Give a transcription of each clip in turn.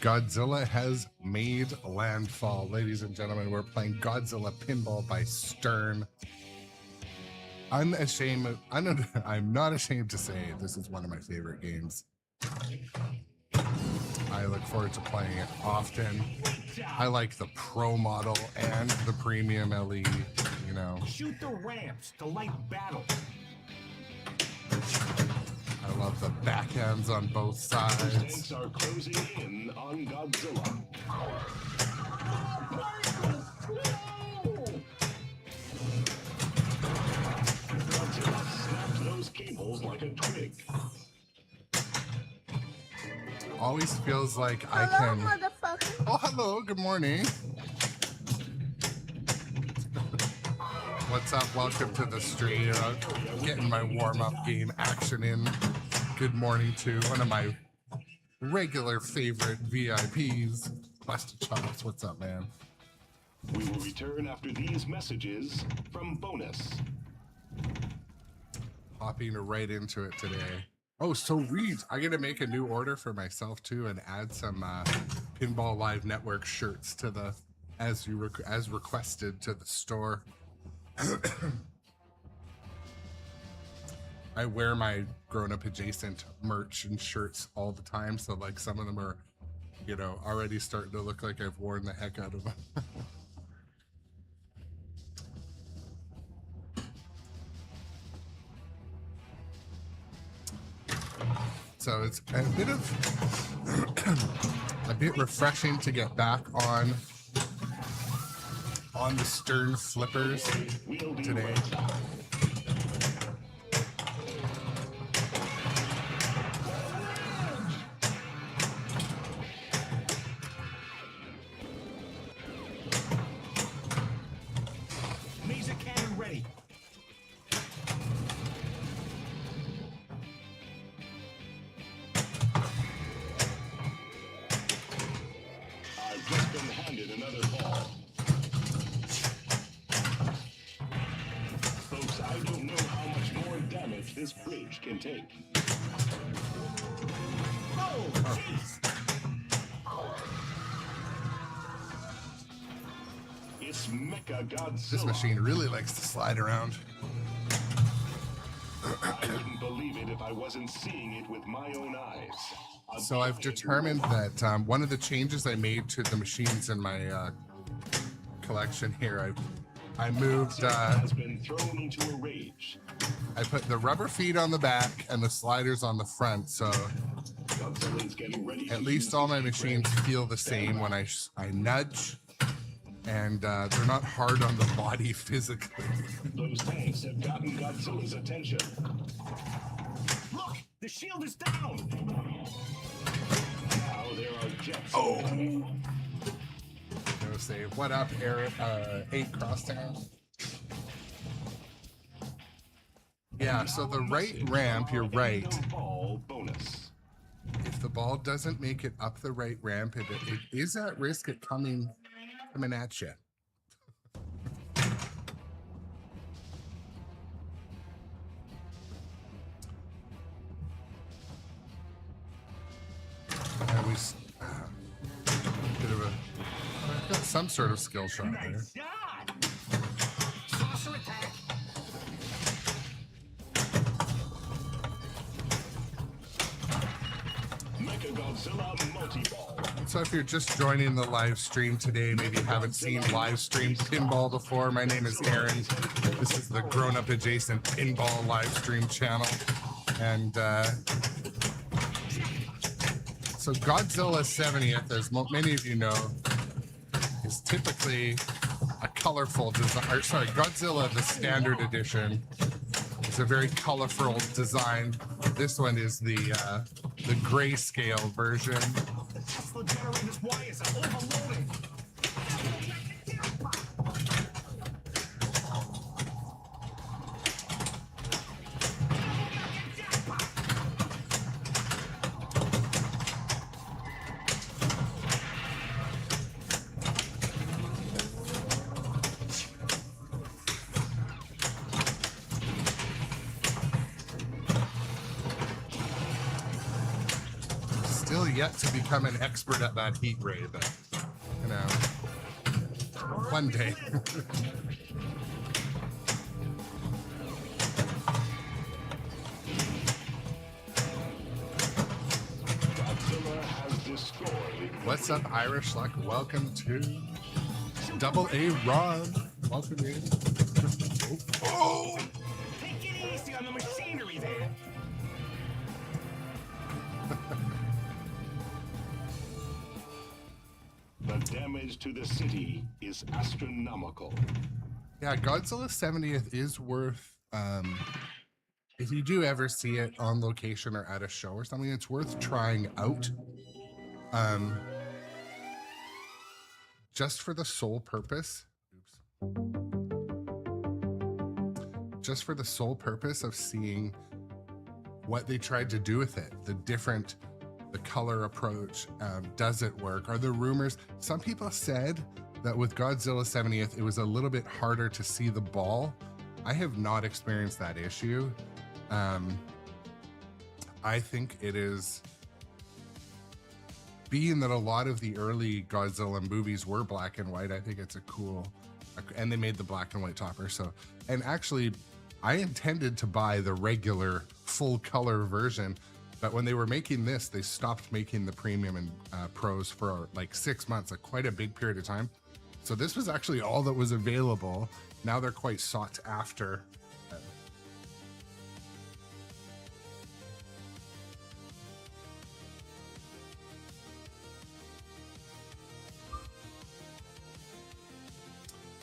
Godzilla has made landfall. Ladies and gentlemen, we're playing Godzilla Pinball by Stern. I'm not ashamed to say this is one of my favorite games. I look forward to playing it often. I like the Pro model and the Premium LE, you know. Shoot the ramps to light battle. I love the backhands on both sides. Tanks are closing in on Godzilla. Godzilla snaps those cables like a twig. Always feels like I Hello, can... motherfucker. Oh, hello. Good morning. What's up? Welcome to the stream. Getting my warm-up game action in. Good morning to one of my regular favorite VIPs, Busted Chops. What's up, man? We will return after these messages from Bonus. Hopping right into it today. Oh, so Reed, I gotta make a new order for myself too and add some Pinball Live Network shirts to the as requested to the store. I wear my Grownup Adjacent merch and shirts all the time, so like some of them are, you know, already starting to look like I've worn the heck out of them. So it's a bit refreshing to get back on the Stern flippers today. Laser cannon ready. I've just been handed another ball. Folks, I don't know how much more damage this bridge can take. Oh, jeez. It's Mecha Godzilla. This machine really likes to slide around. I wouldn't believe it if I wasn't seeing it with my own eyes. So I've determined that one of the changes I made to the machines in my collection here, I moved. Has been thrown into a rage. I put the rubber feet on the back and the sliders on the front, so Godzilla's getting ready. at least all my machines feel the same when I nudge, and they're not hard on the body physically. Those tanks have gotten Godzilla's attention. Look, the shield is down. Now there are jets. Oh. Gonna say, what up, Eric? 8 Crosstown. Yeah, so the right ramp, you're right. Ball bonus. If the ball doesn't make it up the right ramp, it is at risk of coming at you. I always bit of a. I've got some sort of skill shot there. Nice shot. Saucer attack. Mecha Godzilla multi-ball. So if you're just joining the live stream today, maybe you haven't seen live stream pinball before, my name is Aaron. This is the Grownup Adjacent Pinball live stream channel. And so Godzilla 70th, as many of you know, is typically a colorful design. Or sorry, Godzilla the Standard Edition is a very colorful design. This one is the grayscale version. The generator's wires are overloading. Still yet to become an expert at that heat ray, but you know, one day. Godzilla has destroyed. What's up, Irish Luck? Welcome to Double A Rod. Welcome in. Oh! Take it easy on the machinery there. The damage to the city is astronomical. Yeah, Godzilla 70th is worth, if you do ever see it on location or at a show or something, it's worth trying out. Just for the sole purpose. Just for the sole purpose of seeing what they tried to do with it, the color approach, does it work? Are there rumors? Some people said that with Godzilla 70th, it was a little bit harder to see the ball. I have not experienced that issue. I think it is, being that a lot of the early Godzilla movies were black and white, I think it's a cool, and they made the black and white topper. So, and actually, I intended to buy the regular full color version, but when they were making this, they stopped making the premium and pros for like 6 months, quite a big period of time. So this was actually all that was available. Now they're quite sought after.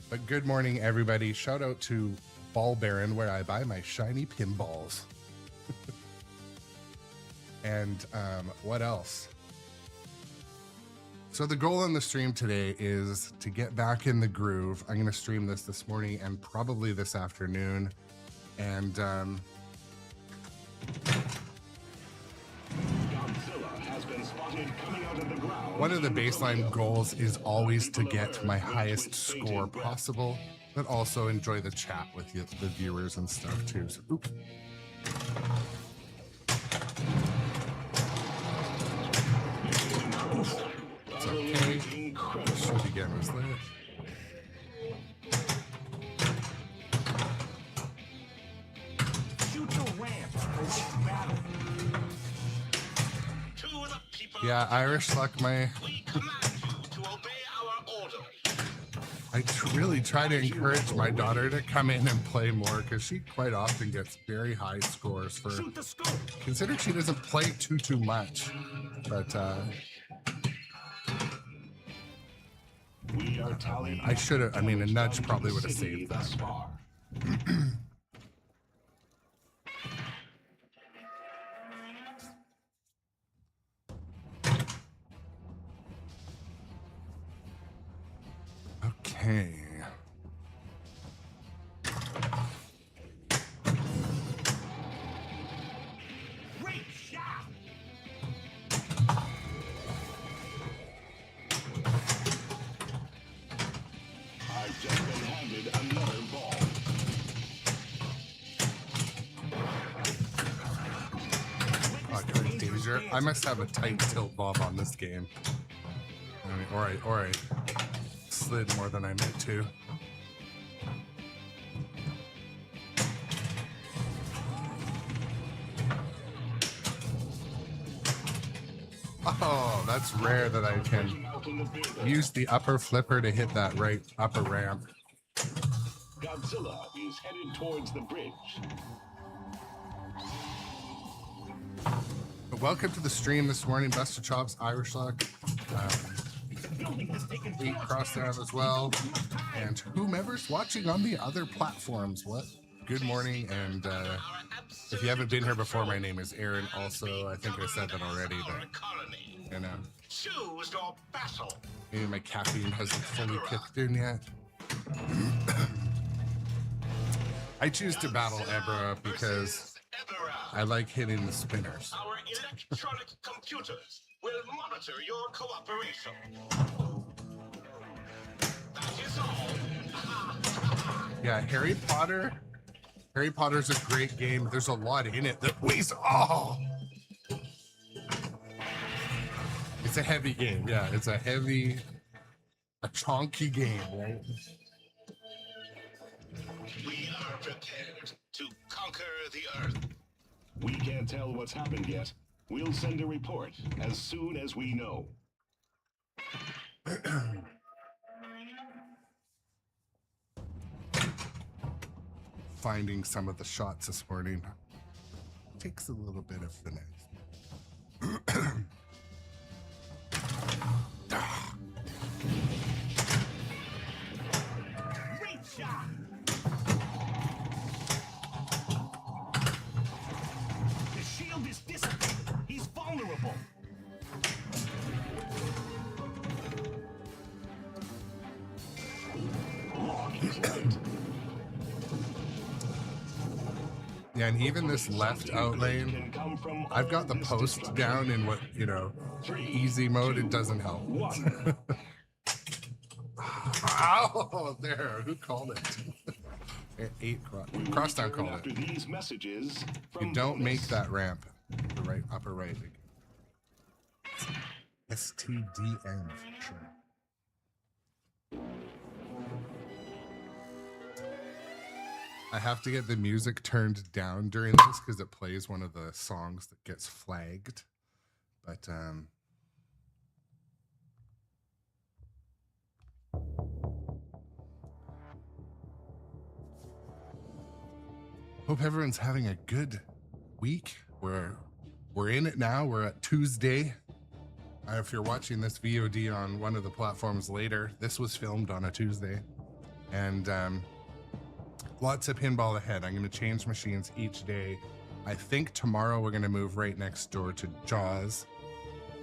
But good morning, everybody. Shout out to Ball Baron, where I buy my shiny pinballs. And what else? So the goal on the stream today is to get back in the groove. I'm going to stream this morning and probably this afternoon. And Godzilla has been spotted coming out of the ground. one of the baseline goals is always to get my highest score possible, but also enjoy the chat with you, the viewers and stuff too. So, oops. It's okay. Should again was lit. Shoot the ramp. Battle. To the people, Yeah, Irish Luck, we command you to obey our order. I really try to encourage my daughter to come in and play more because she quite often gets very high scores for, Shoot the scope. considering she doesn't play too much. But We are tallying. I should have, I mean, a nudge probably would have City saved thus that. far. Okay. Great shot. I've just been handed another ball. Oh, good danger. I must have a tight tilt bob on this game. I mean, all right. Slid more than I meant to. Oh, that's rare that I can Out in the building. use the upper flipper to hit that right upper ramp. Godzilla is headed towards the bridge. But welcome to the stream this morning, Buster Chops, Irish Luck, Building has taken Eight Crossdown as well, and whomever's watching on the other platforms. What? Good morning, and if you haven't been here before, my name is Aaron. Also, I think I said that already, but you know, Choose your battle. maybe my caffeine hasn't fully kicked in yet. I choose to battle Ebra because I like hitting the spinners. Our electronic computers will monitor your cooperation. That is all. Yeah, Harry Potter. Harry Potter's a great game. There's a lot in it that weighs. Oh, It's a heavy game. Yeah, it's a chonky game, right? We are prepared to conquer the Earth. We can't tell what's happened yet. We'll send a report as soon as we know. Finding some of the shots this morning takes a little bit of finesse. Great shot. The shield is dissipated. He's vulnerable. Lock is right. Yeah, and even this left out lane, Can come from I've got the all this post destruction. down in what, easy mode. It doesn't help. 1. Ow, there. Who called it? 8 Crosstown called After it. these messages from You don't make bonus. that ramp. The right, upper right. STDN. Sure. I have to get the music turned down during this because it plays one of the songs that gets flagged. But hope everyone's having a good week. We're in it now. We're at Tuesday. If you're watching this VOD on one of the platforms later, this was filmed on a Tuesday. And lots of pinball ahead. I'm going to change machines each day. I think tomorrow we're going to move right next door to Jaws.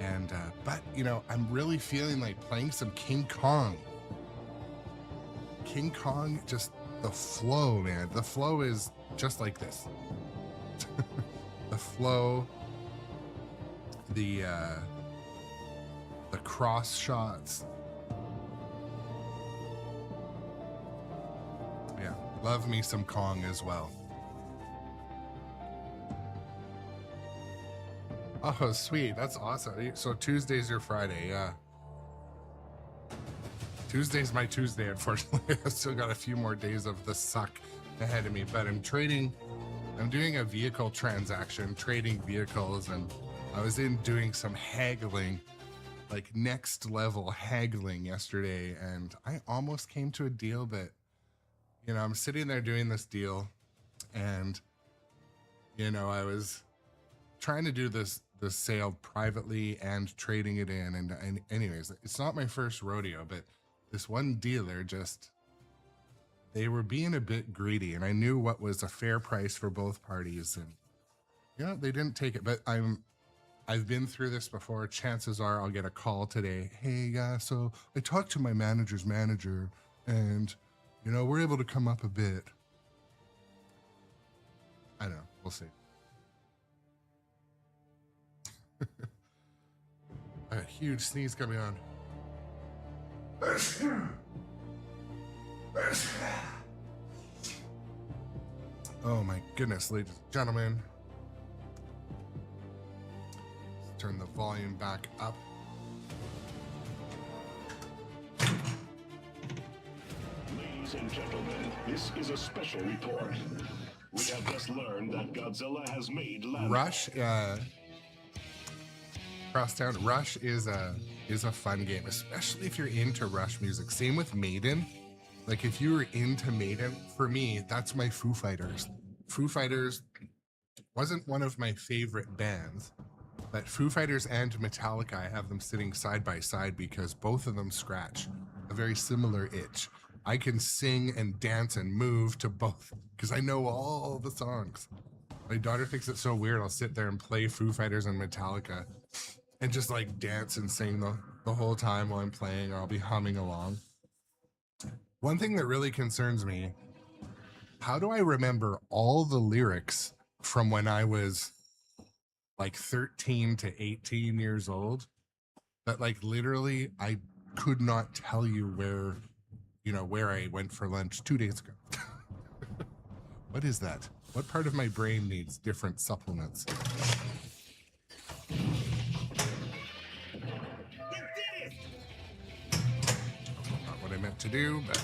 And, but, I'm really feeling like playing some King Kong. King Kong, just the flow, man. The flow is just like this. The flow, the cross shots. Yeah, love me some Kong as well. Oh, sweet. That's awesome. So Tuesday's your Friday, yeah. Tuesday's my Tuesday, unfortunately. I've still got a few more days of the suck ahead of me, but I'm doing a vehicle transaction, trading vehicles, and I was doing some haggling, like next level haggling yesterday, and I almost came to a deal that, I'm sitting there doing this deal, and, I was trying to do this sale privately and trading it in, and anyways, it's not my first rodeo, but this one dealer they were being a bit greedy, and I knew what was a fair price for both parties, and they didn't take it. But I've been through this before. Chances are I'll get a call today. Hey, so I talked to my manager's manager, and we're able to come up a bit. I don't know. We'll see. I got a huge sneeze coming on. Oh my goodness, ladies and gentlemen. Let's turn the volume back up. Ladies and gentlemen, this is a special report. We have just learned that Godzilla has made landfall. Rush, Crosstown. Rush is a fun game, especially if you're into Rush music. Same with Maiden. Like if you were into Maiden, for me, that's my Foo Fighters. Foo Fighters wasn't one of my favorite bands, but Foo Fighters and Metallica, I have them sitting side by side because both of them scratch a very similar itch. I can sing and dance and move to both because I know all the songs. My daughter thinks it's so weird. I'll sit there and play Foo Fighters and Metallica and just like dance and sing the whole time while I'm playing, or I'll be humming along. One thing that really concerns me, how do I remember all the lyrics from when I was like 13 to 18 years old? But like literally, I could not tell you where I went for lunch 2 days ago. What is that? What part of my brain needs different supplements? to do, but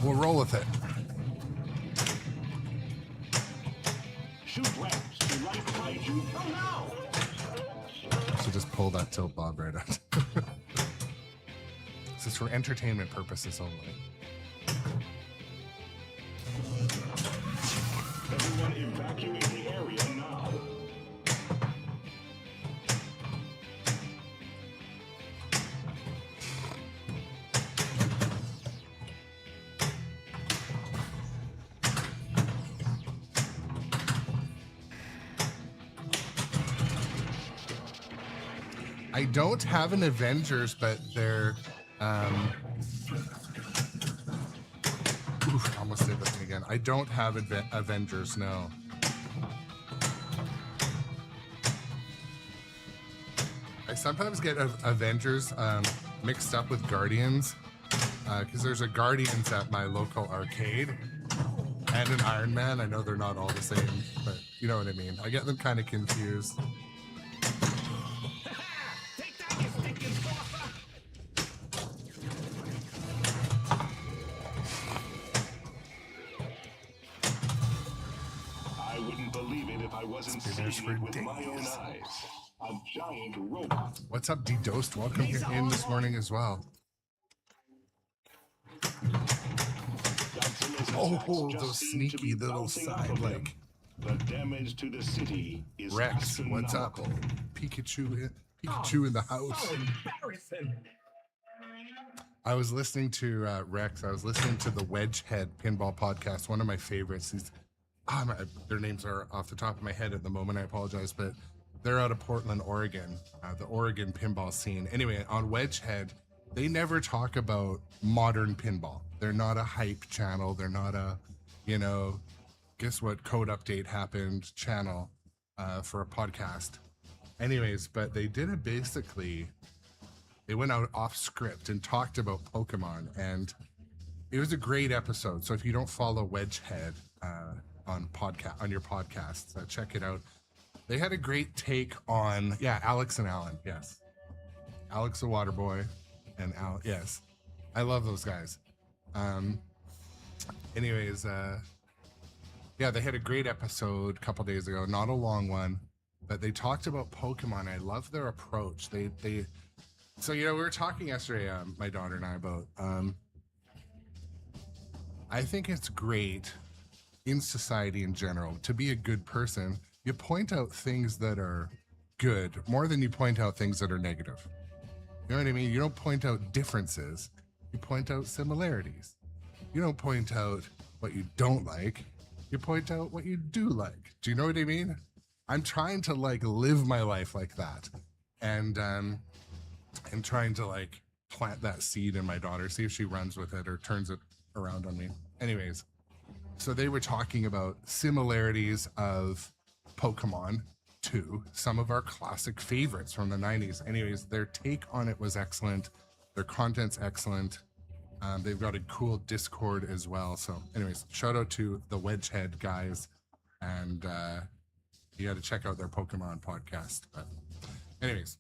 we'll roll with it. Shoot ramps to light Kaiju. Oh no! So just pull that tilt bob right out. This is for entertainment purposes only. Everyone evacuate the area now. I don't have an Avengers, but they're oof, I almost did that thing again. I don't have Avengers, no. I sometimes get Avengers mixed up with Guardians, because there's a Guardians at my local arcade and an Iron Man. I know they're not all the same, but you know what I mean. I get them kind of confused. Take that, you stinking saucer! I wouldn't believe it if I wasn't Spinners seeing for it with my own days. eyes. A giant robot. What's up, D-Dosed? Welcome in this morning as well. Godzilla's Oh, attacks just those seem to be sneaky little bouncing off side of him. leg. The damage to the city is Rex, what's up? astronomical. Pikachu in the house. So embarrassing! I was listening to Rex. I was listening to the Wedgehead Pinball podcast. One of my favorites. Their names are off the top of my head at the moment. I apologize, but they're out of Portland, Oregon, the Oregon pinball scene. Anyway, on Wedgehead, they never talk about modern pinball. They're not a hype channel. They're not a, guess what code update happened channel for a podcast. Anyways, but they did it basically. They went out off script and talked about Pokemon, and it was a great episode. So if you don't follow Wedgehead on your podcasts, check it out. They had a great take on Alex and Alan. Yes, Alex the Water Boy, and Al. Yes, I love those guys. Anyways, they had a great episode a couple days ago. Not a long one, but they talked about Pokemon. I love their approach. So, we were talking yesterday, my daughter and I, about, I think it's great in society in general to be a good person. You point out things that are good more than you point out things that are negative. You know what I mean? You don't point out differences. You point out similarities. You don't point out what you don't like. You point out what you do like. Do you know what I mean? I'm trying to live my life like that. And, I'm trying to plant that seed in my daughter, see if she runs with it or turns it around on me. Anyways, so they were talking about similarities of Pokemon to some of our classic favorites from the 90s. Anyways, their take on it was excellent. Their content's excellent. They've got a cool Discord as well. So anyways, shout out to the Wedgehead guys. And you got to check out their Pokemon podcast. But anyways,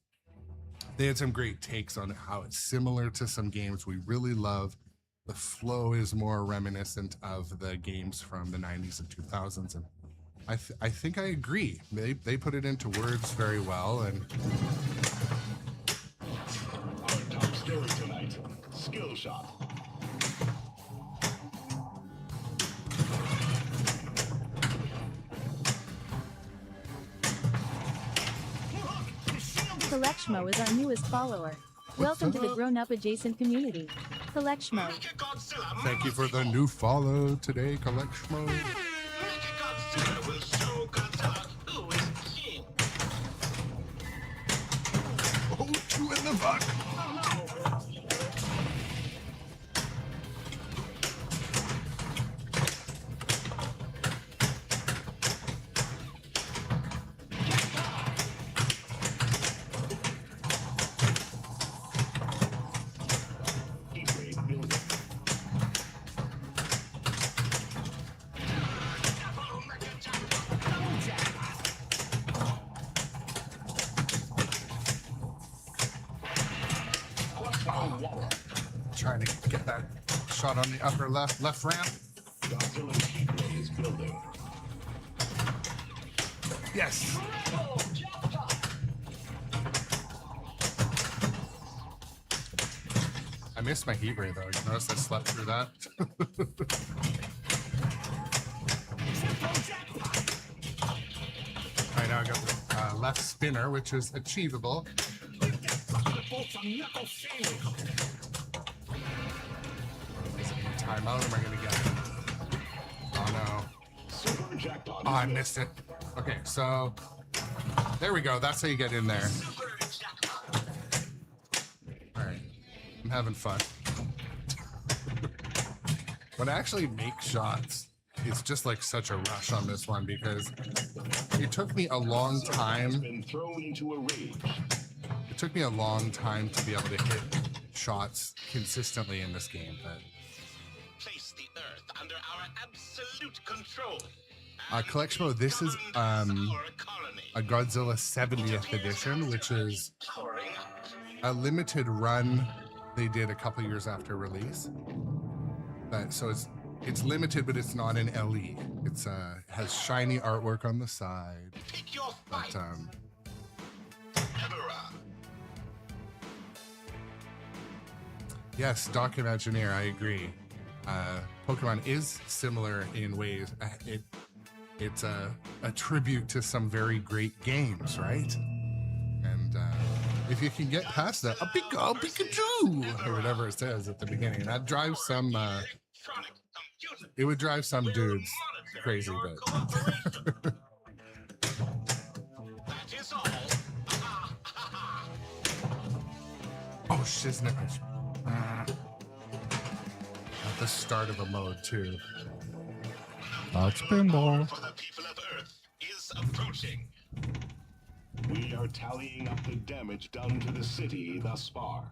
they had some great takes on how it's similar to some games we really love. The flow is more reminiscent of the games from the 90s and 2000s. And I think I agree. They put it into words very well. And Our top story tonight, Skill Shot. Collectmo is our newest follower. Welcome to the Grownup Adjacent community. Collectmo. thank you for the new follow today, Collectmo. Godzilla will show Godzilla who is king. Oh, two in the butt. Trying to get that shot on the upper left ramp. Godzilla's heat ray is building. Yes. I missed my heat ray though. You notice I slept through that. All right, now I got the left spinner, which is achievable. Timeout am I gonna get? Oh no. Super jackpot. Oh, I missed it. Okay, so there we go. That's how you get in there. All right, I'm having fun. When I actually make shots, it's just like such a rush on this one because it took me a long time. Been thrown into a rage. It took me a long time to be able to hit shots consistently in this game, but Place the Earth under our absolute control. collection mode. This is a Godzilla 70th edition, which is a limited run they did a couple years after release. But so it's limited, but it's not an LE. It's has shiny artwork on the side. Pick your But fight. Ebera. yes, Doc Imagineer, I agree. Pokemon is similar in ways. It's a tribute to some very great games, right? And if you can get past that, a Pikachu, or whatever it says at the beginning, that drives some. Electronic computer. It would drive some dudes crazy, but That is all. oh shiznit! At the start of a mode too. That's pinball. For the people of Earth is approaching. We are tallying up the damage done to the city thus far.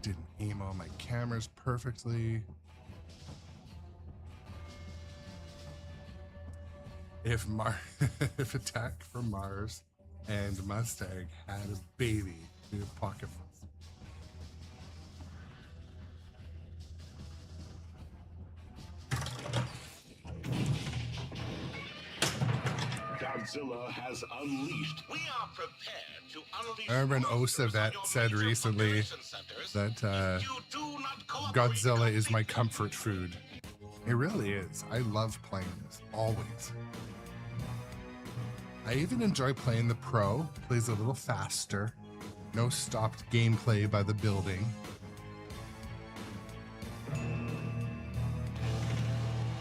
Didn't aim all my cameras perfectly. If if Attack from Mars and Mustang had a baby, it'd be a pocket full. Godzilla has unleashed. We are prepared to unleash. I remember an monsters OSA on vet your said major recently population centers. that You do not cooperate Godzilla is my completely. comfort food. It really is. I love playing this, always. I even enjoy playing the Pro. Plays a little faster. No stopped gameplay by the building.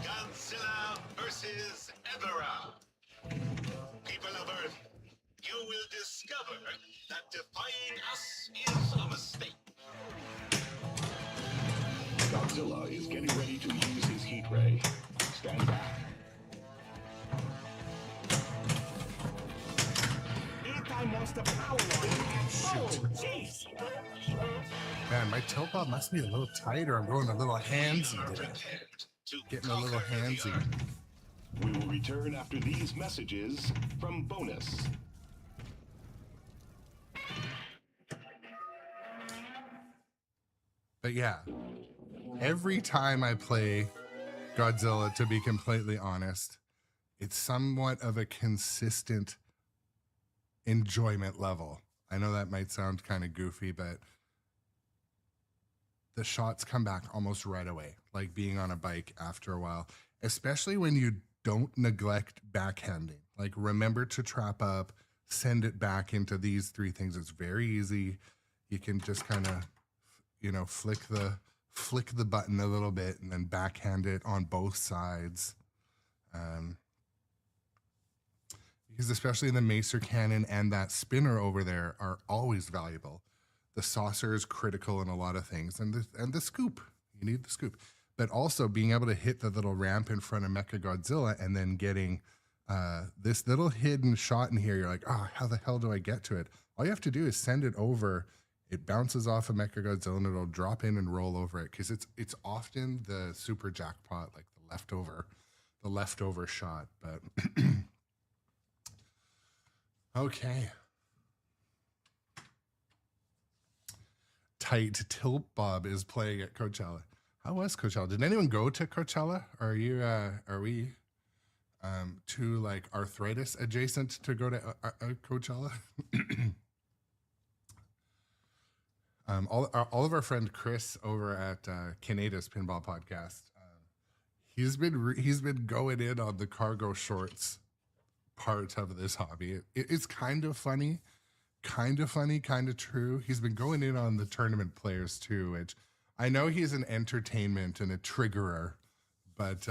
Godzilla versus Ebera. People of Earth, you will discover that defying us is a mistake. Godzilla is getting ready to use his heat ray. Stand back. Man, my tilt bob must be a little tighter. I'm going a little handsy today. To Getting a little conquer the handsy. Earth. We will return after these messages from Bonus. But yeah, every time I play Godzilla, to be completely honest, it's somewhat of a consistent enjoyment level. I know that might sound kind of goofy, but the shots come back almost right away, like being on a bike after a while, especially when you don't neglect backhanding. Like, remember to trap up, send it back into these three things. It's very easy. You can just kind of, you know, flick the button a little bit and then backhand it on both sides. Because especially the Macer cannon and that spinner over there are always valuable. The saucer is critical in a lot of things, and the scoop. You need the scoop, but also being able to hit the little ramp in front of Mechagodzilla and then getting this little hidden shot in here. You're like, oh, how the hell do I get to it? All you have to do is send it over. It bounces off of Mechagodzilla and it'll drop in and roll over it, because it's often the super jackpot, like the leftover shot. But Okay. Tight Tilt Bob is playing at Coachella. How was Coachella? Did anyone go to Coachella? Are we too like arthritis adjacent to go to Coachella? All of our friend Chris over at Canada's Pinball Podcast, he's been going in on the cargo shorts part of this hobby. It's kind of funny, kind of true. He's been going in on the tournament players too, which I know he's an entertainment and a triggerer, but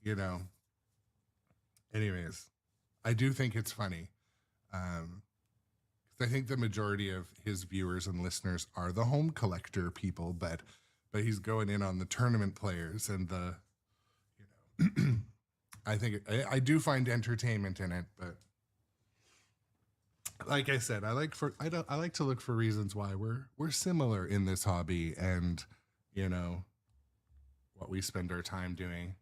you know, anyways, I do think it's funny. I think the majority of his viewers and listeners are the home collector people, but he's going in on the tournament players and the, you know, I think I do find entertainment in it, but like I said, I like to look for reasons why we're similar in this hobby and, you know, what we spend our time doing.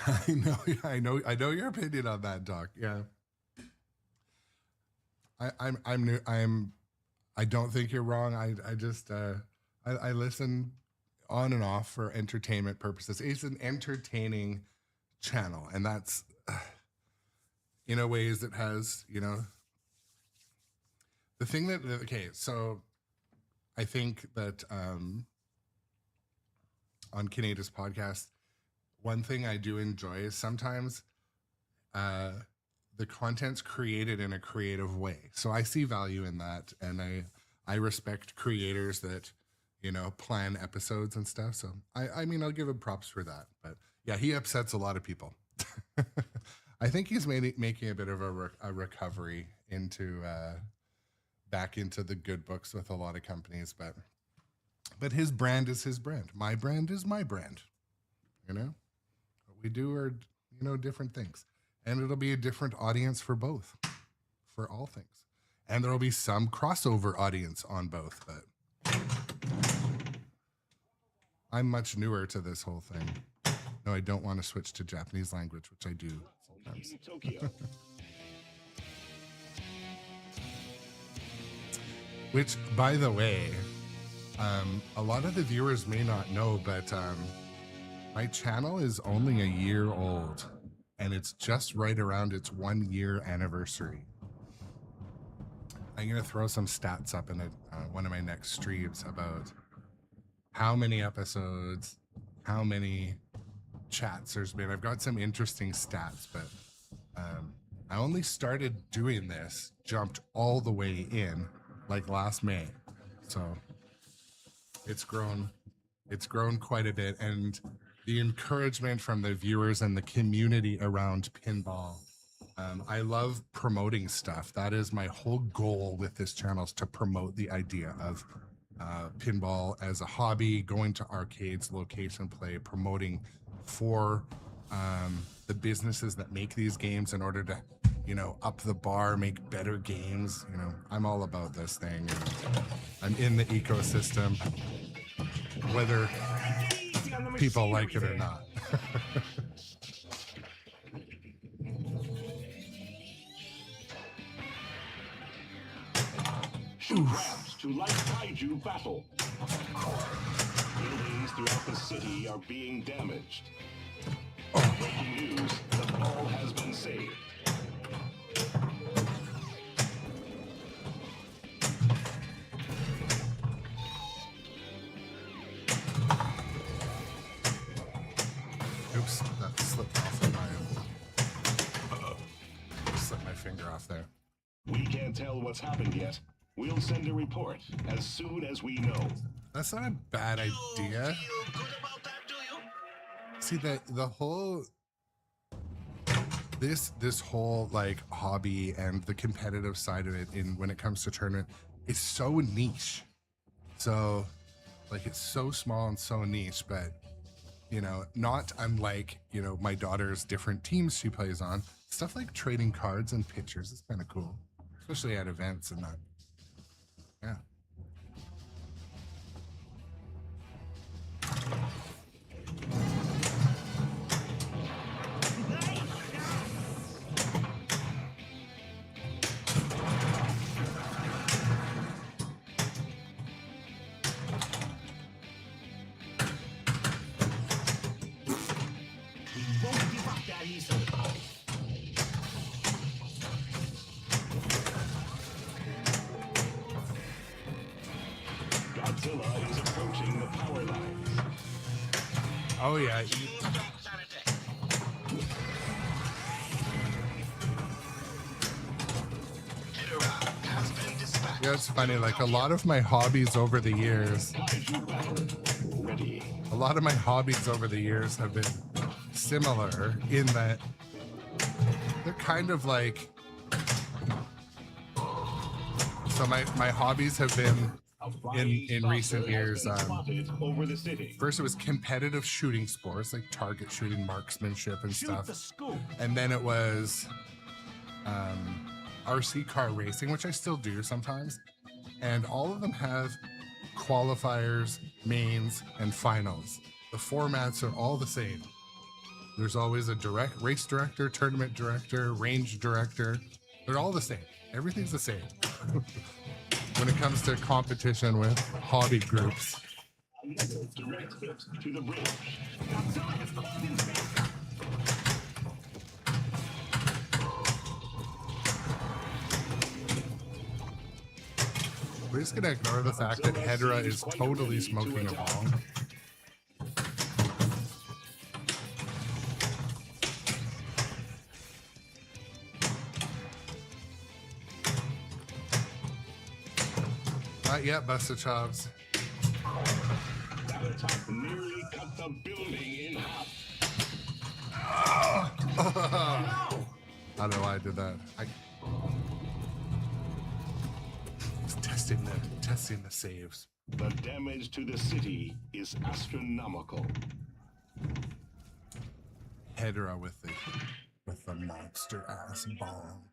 I know your opinion on that, Doc. Yeah. I'm new. I don't think you're wrong. I just I listen on and off for entertainment purposes. It's an entertaining channel, and that's in a ways it has, you know, the thing that, okay, so I think that on Canada's podcast, one thing I do enjoy is sometimes the content's created in a creative way. So I see value in that, and I respect creators that, you know, plan episodes and stuff. So I mean, I'll give him props for that. But yeah, he upsets a lot of people. I think he's making a bit of a recovery into back into the good books with a lot of companies. But his brand is his brand. My brand is my brand. You know? We do are, you know, different things, and it'll be a different audience for both, for all things, and there will be some crossover audience on both, but I'm much newer to this whole thing. No, I don't want to switch to Japanese language, which I do sometimes. In Tokyo. Which, by the way, a lot of the viewers may not know, but my channel is only a year old, and it's just right around its 1 year anniversary. I'm going to throw some stats up in one of my next streams about how many episodes, how many chats there's been. I've got some interesting stats, but I only started doing this, jumped all the way in like last May. So it's grown quite a bit, and the encouragement from the viewers and the community around pinball. I love promoting stuff. That is my whole goal with this channel, is to promote the idea of pinball as a hobby, going to arcades, location play, promoting for the businesses that make these games in order to, you know, up the bar, make better games. You know, I'm all about this thing. I'm in the ecosystem, whether people like it or not. Shoot ramps to light Kaiju battle. Buildings throughout the city are being damaged. Breaking news, the ball has been saved. Oops, that slipped off of my, slipped my finger off there. We can't tell what's happened yet. We'll send a report as soon as we know. That's not a bad idea. Feel good about that, do you? See, the whole this whole like hobby and the competitive side of it when it comes to tournament is so niche. So like it's so small and so niche, but you know, not unlike, you know, my daughter's different teams she plays on. Stuff like trading cards and pictures is kind of cool, especially at events and that. Yeah. Godzilla is approaching the power lines. Oh yeah, Jumps on a deck. Hedorah has been dispatched. yeah, it's funny. Like a lot of my hobbies over the years, Kaiju battle ready. a lot of my hobbies over the years have been similar in that they're kind of like. So my hobbies have been in recent years. Spotted over the city. First, it was competitive shooting sports like target shooting, marksmanship, and stuff. scoop. And then it was RC car racing, which I still do sometimes. And all of them have qualifiers, mains, and finals. The formats are all the same. There's always a race director, tournament director, range director. They're all the same. Everything's the same. When it comes to competition with hobby groups. Another direct hit to the bridge. We're just gonna ignore the fact that Hedorah is totally smoking a bong. Not yet, Buster Chops. That attack nearly cut the building in half. I don't know why I did that. I was testing the saves. The damage to the city is astronomical. Hedorah with the monster ass bomb.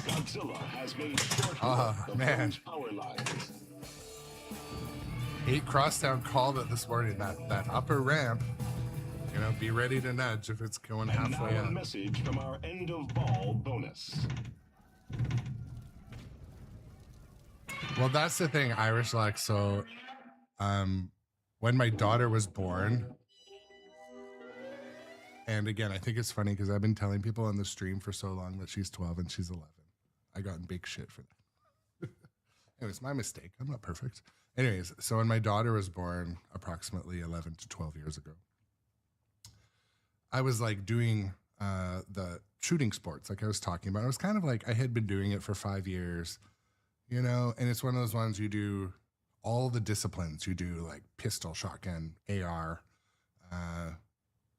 Godzilla has made short Ah, work of man. those power lines. 8 Crosstown called it this morning. That upper ramp, you know, be ready to nudge if it's going And now halfway a up. message from our end of ball bonus. Well, that's the thing, Irish Luck. So, when my daughter was born, and again, I think it's funny because I've been telling people on the stream for so long that she's 12 and she's 11. I got in big shit for that. Anyways, my mistake. I'm not perfect. Anyways, so when my daughter was born, approximately 11 to 12 years ago, I was like doing the shooting sports, like I was talking about. I was kind of like, I had been doing it for 5 years, you know, and it's one of those ones you do all the disciplines. You do like pistol, shotgun, AR,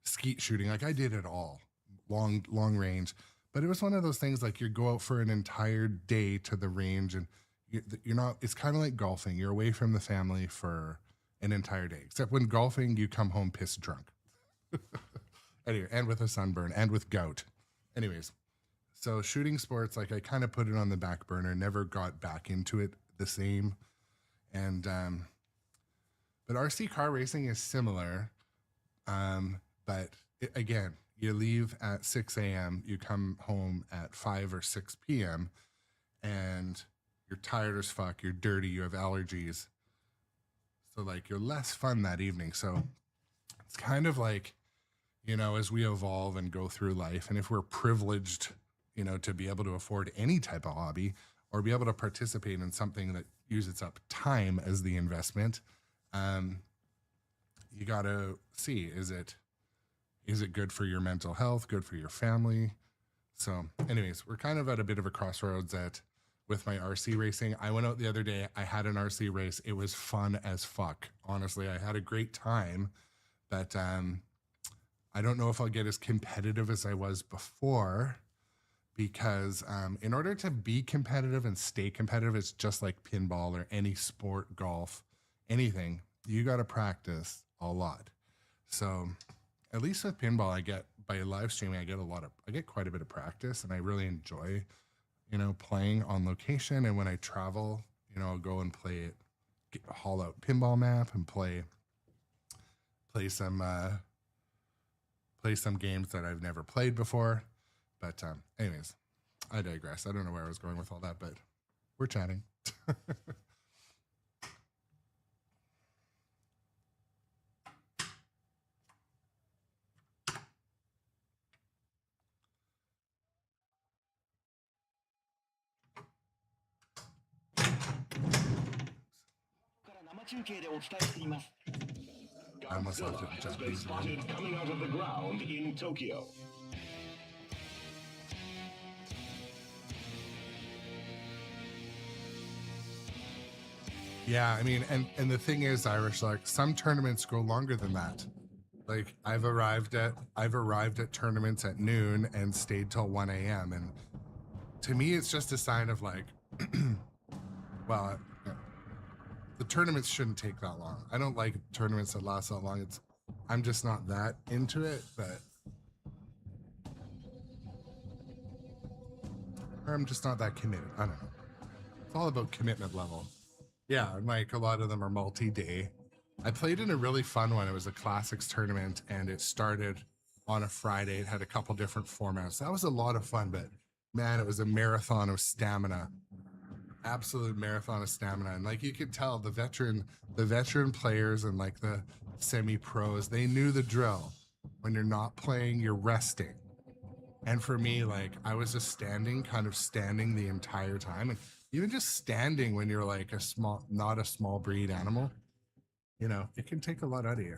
skeet shooting. Like I did it all, long range. But it was one of those things like you go out for an entire day to the range and you're not, it's kind of like golfing. You're away from the family for an entire day, except when golfing, you come home pissed drunk. Anyway, and with a sunburn and with gout. Anyways, so shooting sports, like I kind of put it on the back burner, never got back into it the same. And, but RC car racing is similar. But again, you leave at 6 a.m., you come home at 5 or 6 p.m., and you're tired as fuck, you're dirty, you have allergies. So, like, you're less fun that evening. So, it's kind of like, you know, as we evolve and go through life, and if we're privileged, you know, to be able to afford any type of hobby or be able to participate in something that uses up time as the investment, you got to see, is it good for your mental health, good for your family? So anyways, we're kind of at a bit of a crossroads with my RC racing. I went out the other day, I had an RC race. It was fun as fuck. Honestly, I had a great time, but I don't know if I'll get as competitive as I was before, because in order to be competitive and stay competitive, it's just like pinball or any sport, golf, anything. You got to practice a lot. So at least with pinball, I get, by live streaming, I get quite a bit of practice, and I really enjoy, you know, playing on location. And when I travel, you know, I'll go and play it haul out pinball map and play some games that I've never played before. But anyways, I digress. I don't know where I was going with all that, but we're chatting. I almost left it in Godzilla has been Japanese. spotted coming out of the ground in Tokyo. Yeah, I mean, and the thing is, Irish, like some tournaments go longer than that. Like I've arrived at tournaments at noon and stayed till 1 a.m. And to me, it's just a sign of like, well, the tournaments shouldn't take that long. I don't like tournaments that last that long. I'm just not that into it, but or I'm just not that committed. I don't know. It's all about commitment level. Yeah, and like a lot of them are multi-day. I played in a really fun one. It was a classics tournament, and it started on a Friday. It had a couple different formats. That was a lot of fun, but man, it was a marathon of stamina. Absolute marathon of stamina. And like you could tell, the veteran players and like the semi-pros, they knew the drill. When you're not playing, you're resting. And for me, like I was just kind of standing the entire time. And even just standing when you're like not a small breed animal, you know, it can take a lot out of you.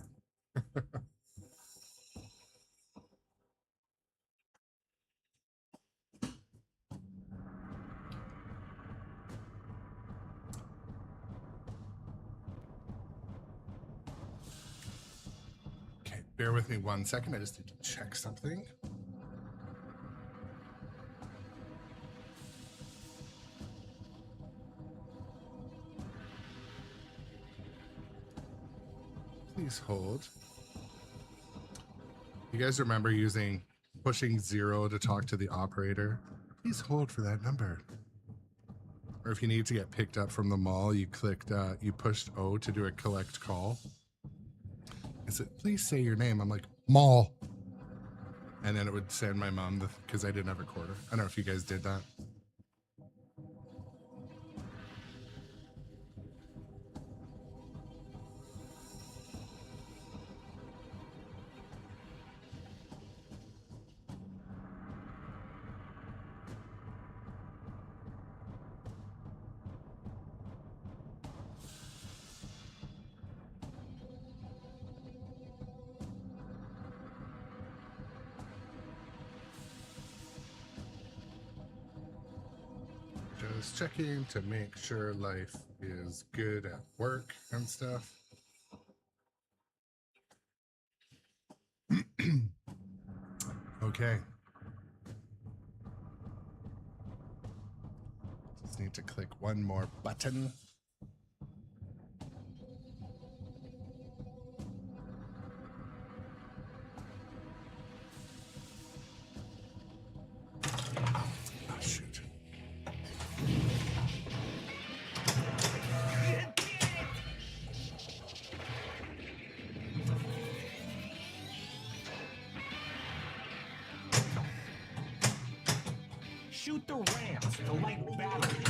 Okay, bear with me 1 second. I just need to check something. Please hold. You guys remember pushing 0 to talk to the operator? Please hold for that number. Or if you need to get picked up from the mall, you pushed O to do a collect call. I said, please say your name. I'm like, mall. And then it would send my mom, because I didn't have a quarter. I don't know if you guys did that. Just checking to make sure life is good at work and stuff. Okay. Just need to click one more button. Oh, shoot. Shoot the ramps to light battery.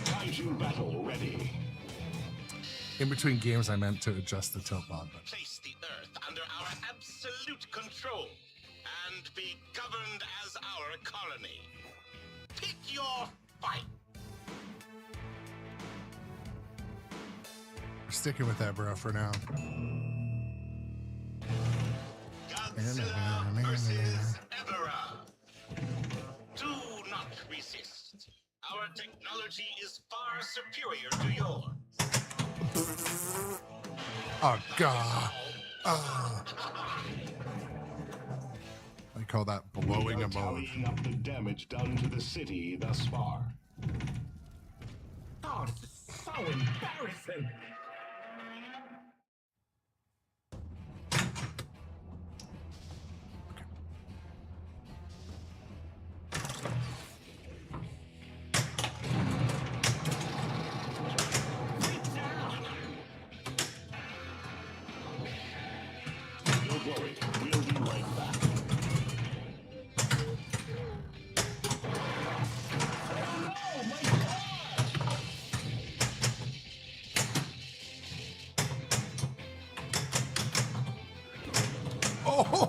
Kaiju battle ready. In between games, I meant to adjust the tilt knob. Place the Earth under our absolute control and be governed as our colony. Pick your fight. We're sticking with that, bro, for now. Godzilla versus Ebera. Do not resist. Our technology is far superior to yours. Oh, God. Oh. I call that blowing We a are mode. tallying up the damage done to the city thus far. Oh, this is so embarrassing.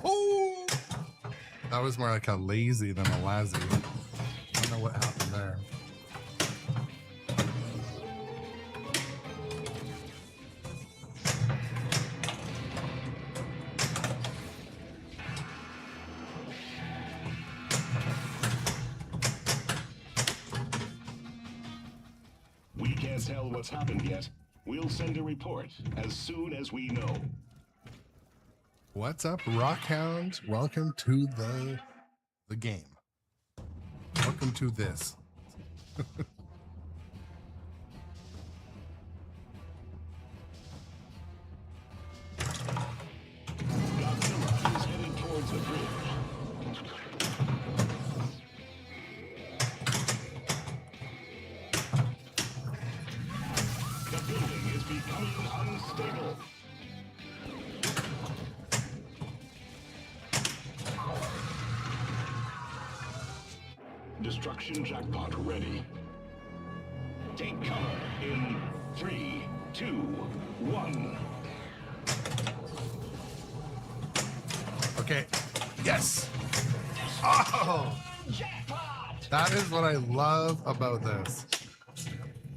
Oh, that was more like a lazy than a lazy. I don't know what happened there. We can't tell what's happened yet. We'll send a report as soon as we know. What's up, Rockhound? Welcome to the game. Welcome to this. Godzilla is heading towards the bridge. The building is becoming unstable. Destruction jackpot ready. Take cover in 3, 2, 1. Okay. Yes. Oh, that is what I love about this.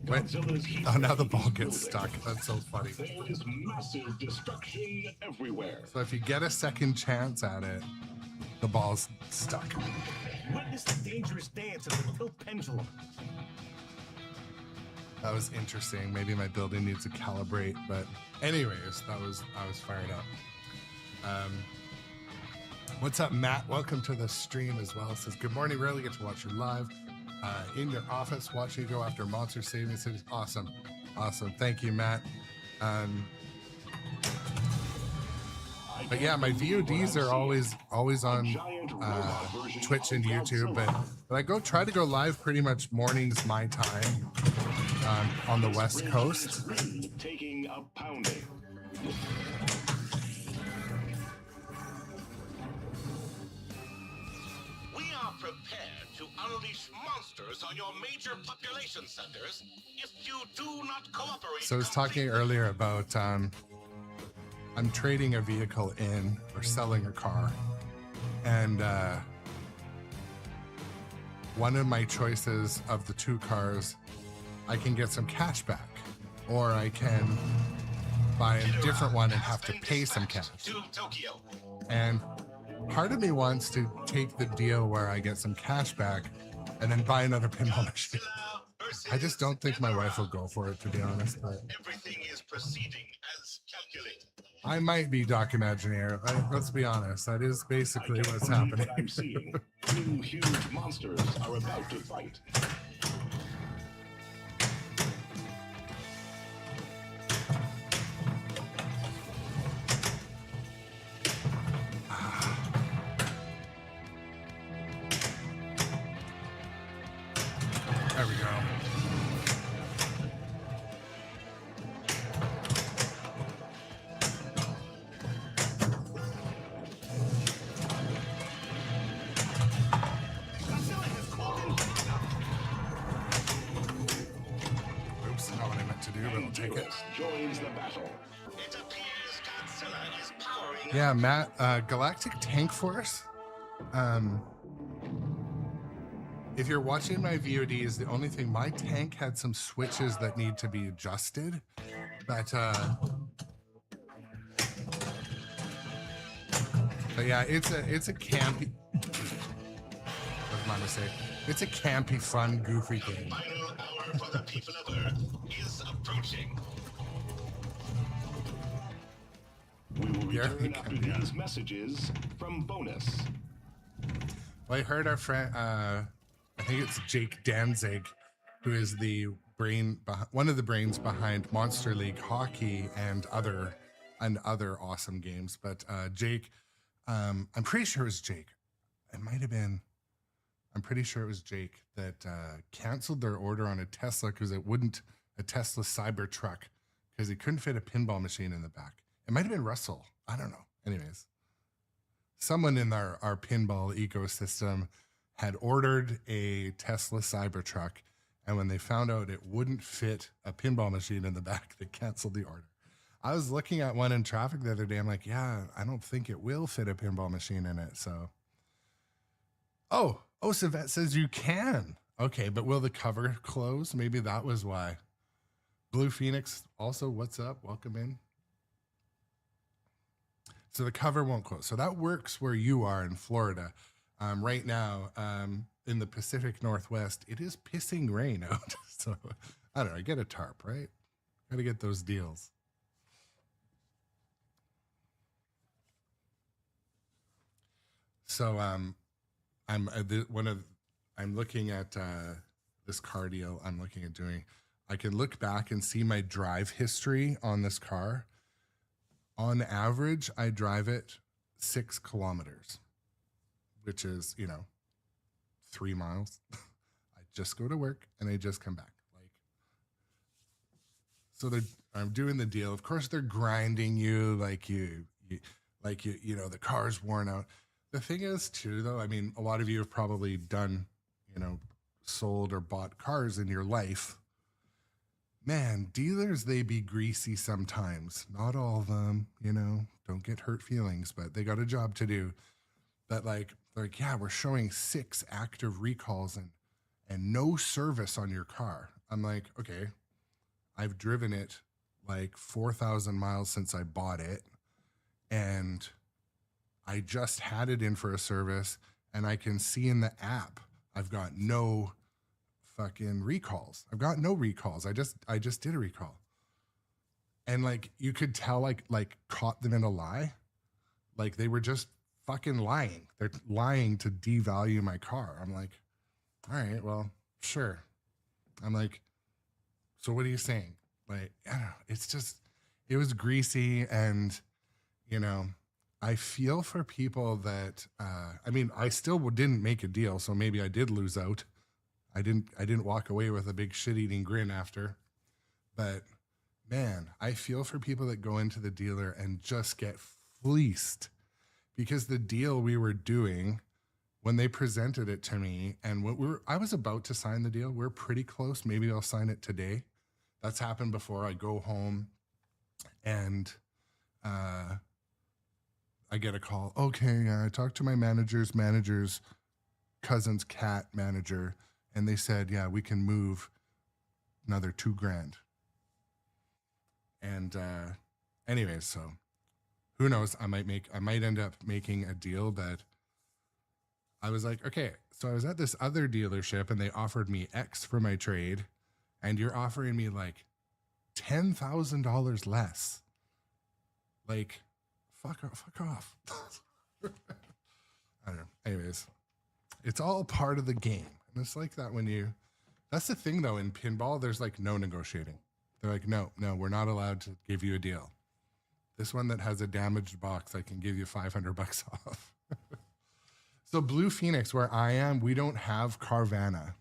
Wait. Godzilla's heat Oh, now the ray ball is gets building. stuck. That's so funny. There is massive destruction everywhere. So if you get a second chance at it, the ball's stuck. Witness the dangerous dance of the tilt pendulum. That was interesting. Maybe my building needs to calibrate, but anyways, I was fired up. What's up, Matt? Welcome to the stream as well. It says, good morning. Rarely get to watch you live. In your office, watching you go after monster saving cities. Awesome. Awesome. Thank you, Matt. But yeah, my VODs are always on Twitch and YouTube, but I try to go live pretty much mornings my time on the West Coast. Taking a pounding. We are prepared to unleash monsters on your major population centers if you do not cooperate. So I was talking earlier about I'm trading a vehicle in or selling a car, and one of my choices of the two cars, I can get some cash back, or I can buy a different one and have to pay some cash. To Tokyo. And part of me wants to take the deal where I get some cash back and then buy another pinball machine. I just don't think my wife will go for it, to be honest. But Everything is proceeding as calculated. I might be Doc Imagineer. Let's be honest. That is basically what's happening. What I'm seeing. Two huge monsters are about to fight. There we go. Oops, not what I meant to do, but I'll take it. Joins the battle. It appears Godzilla is powering Yeah, Matt, Galactic Tank Force. If you're watching my VODs, the only thing, my tank had some switches that need to be adjusted, but yeah, it's a campy. That's my mistake. It's a campy, fun, goofy game. final hour for the people of Earth is approaching. We will Yeah, return after yeah. these messages from bonus. Well, I heard our friend, I think it's Jake Danzig, who is the one of the brains behind Monster League Hockey and other awesome games. But Jake, I'm pretty sure it was Jake. It might have been. I'm pretty sure it was Jake that canceled their order on a Tesla because it wouldn't, a Tesla Cybertruck, because he couldn't fit a pinball machine in the back. It might have been Russell. I don't know. Anyways, someone in our pinball ecosystem had ordered a Tesla Cybertruck, and when they found out it wouldn't fit a pinball machine in the back, they canceled the order. I was looking at one in traffic the other day. I'm like, yeah, I don't think it will fit a pinball machine in it. So, oh, Savette says you can. Okay, but will the cover close? Maybe that was why. Blue Phoenix also, what's up? Welcome in. So the cover won't close. So that works where you are in Florida. Right now, in the Pacific Northwest, it is pissing rain out. So I don't know, get a tarp, right? Gotta get those deals. So I'm looking at this car deal. I'm looking at doing. I can look back and see my drive history on this car. On average, I drive it 6 kilometers, which is 3 miles. I just go to work and I just come back. So I'm doing the deal. Of course, they're grinding you the car's worn out. The thing is, too, though, I mean, a lot of you have probably done, sold or bought cars in your life. Man, dealers, they be greasy sometimes. Not all of them, don't get hurt feelings, but they got a job to do. But yeah, we're showing 6 active recalls and no service on your car. I'm like, okay, I've driven it like 4,000 miles since I bought it. And I just had it in for a service, and I can see in the app I've got no fucking recalls. I've got no recalls. I just did a recall. And you could tell caught them in a lie. They were just fucking lying. They're lying to devalue my car. I'm like, all right, well, sure. I'm like, so what are you saying? I don't know. It's just, it was greasy, and I feel for people that, I still didn't make a deal, so maybe I did lose out. I didn't walk away with a big shit-eating grin after. But, man, I feel for people that go into the dealer and just get fleeced. Because the deal we were doing, when they presented it to me, and I was about to sign the deal. We're pretty close. Maybe I'll sign it today. That's happened before. I go home, and I get a call. Okay, I talked to my manager's cousin's cat manager, and they said, yeah, we can move another $2,000. And anyways, so who knows? I might end up making a deal that I was like, okay, so I was at this other dealership and they offered me X for my trade, and you're offering me $10,000 less. Fuck off. I don't know. Anyways, it's all part of the game. And it's like that that's the thing though, in pinball, there's no negotiating. They're like, no, we're not allowed to give you a deal. This one that has a damaged box, I can give you $500 off. So Blue Phoenix, where I am, we don't have Carvana.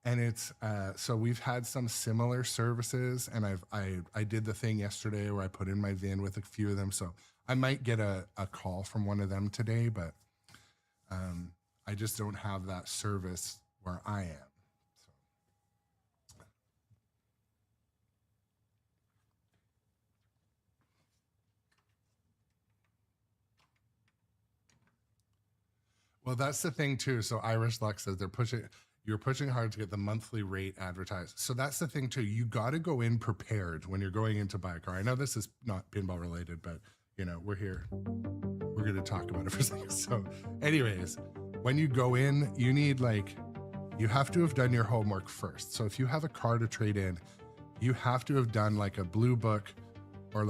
And it's, so we've had some similar services, and I did the thing yesterday where I put in my VIN with a few of them. So I might get a call from one of them today, but I just don't have that service where I am. So. Well, that's the thing too. So Irish Luck says you're pushing hard to get the monthly rate advertised. So that's the thing too. You got to go in prepared when you're going in to buy a car. I know this is not pinball related, but we're here. We're going to talk about it for a second. So anyways, when you go in, you need you have to have done your homework first. So if you have a car to trade in, you have to have done a Blue Book or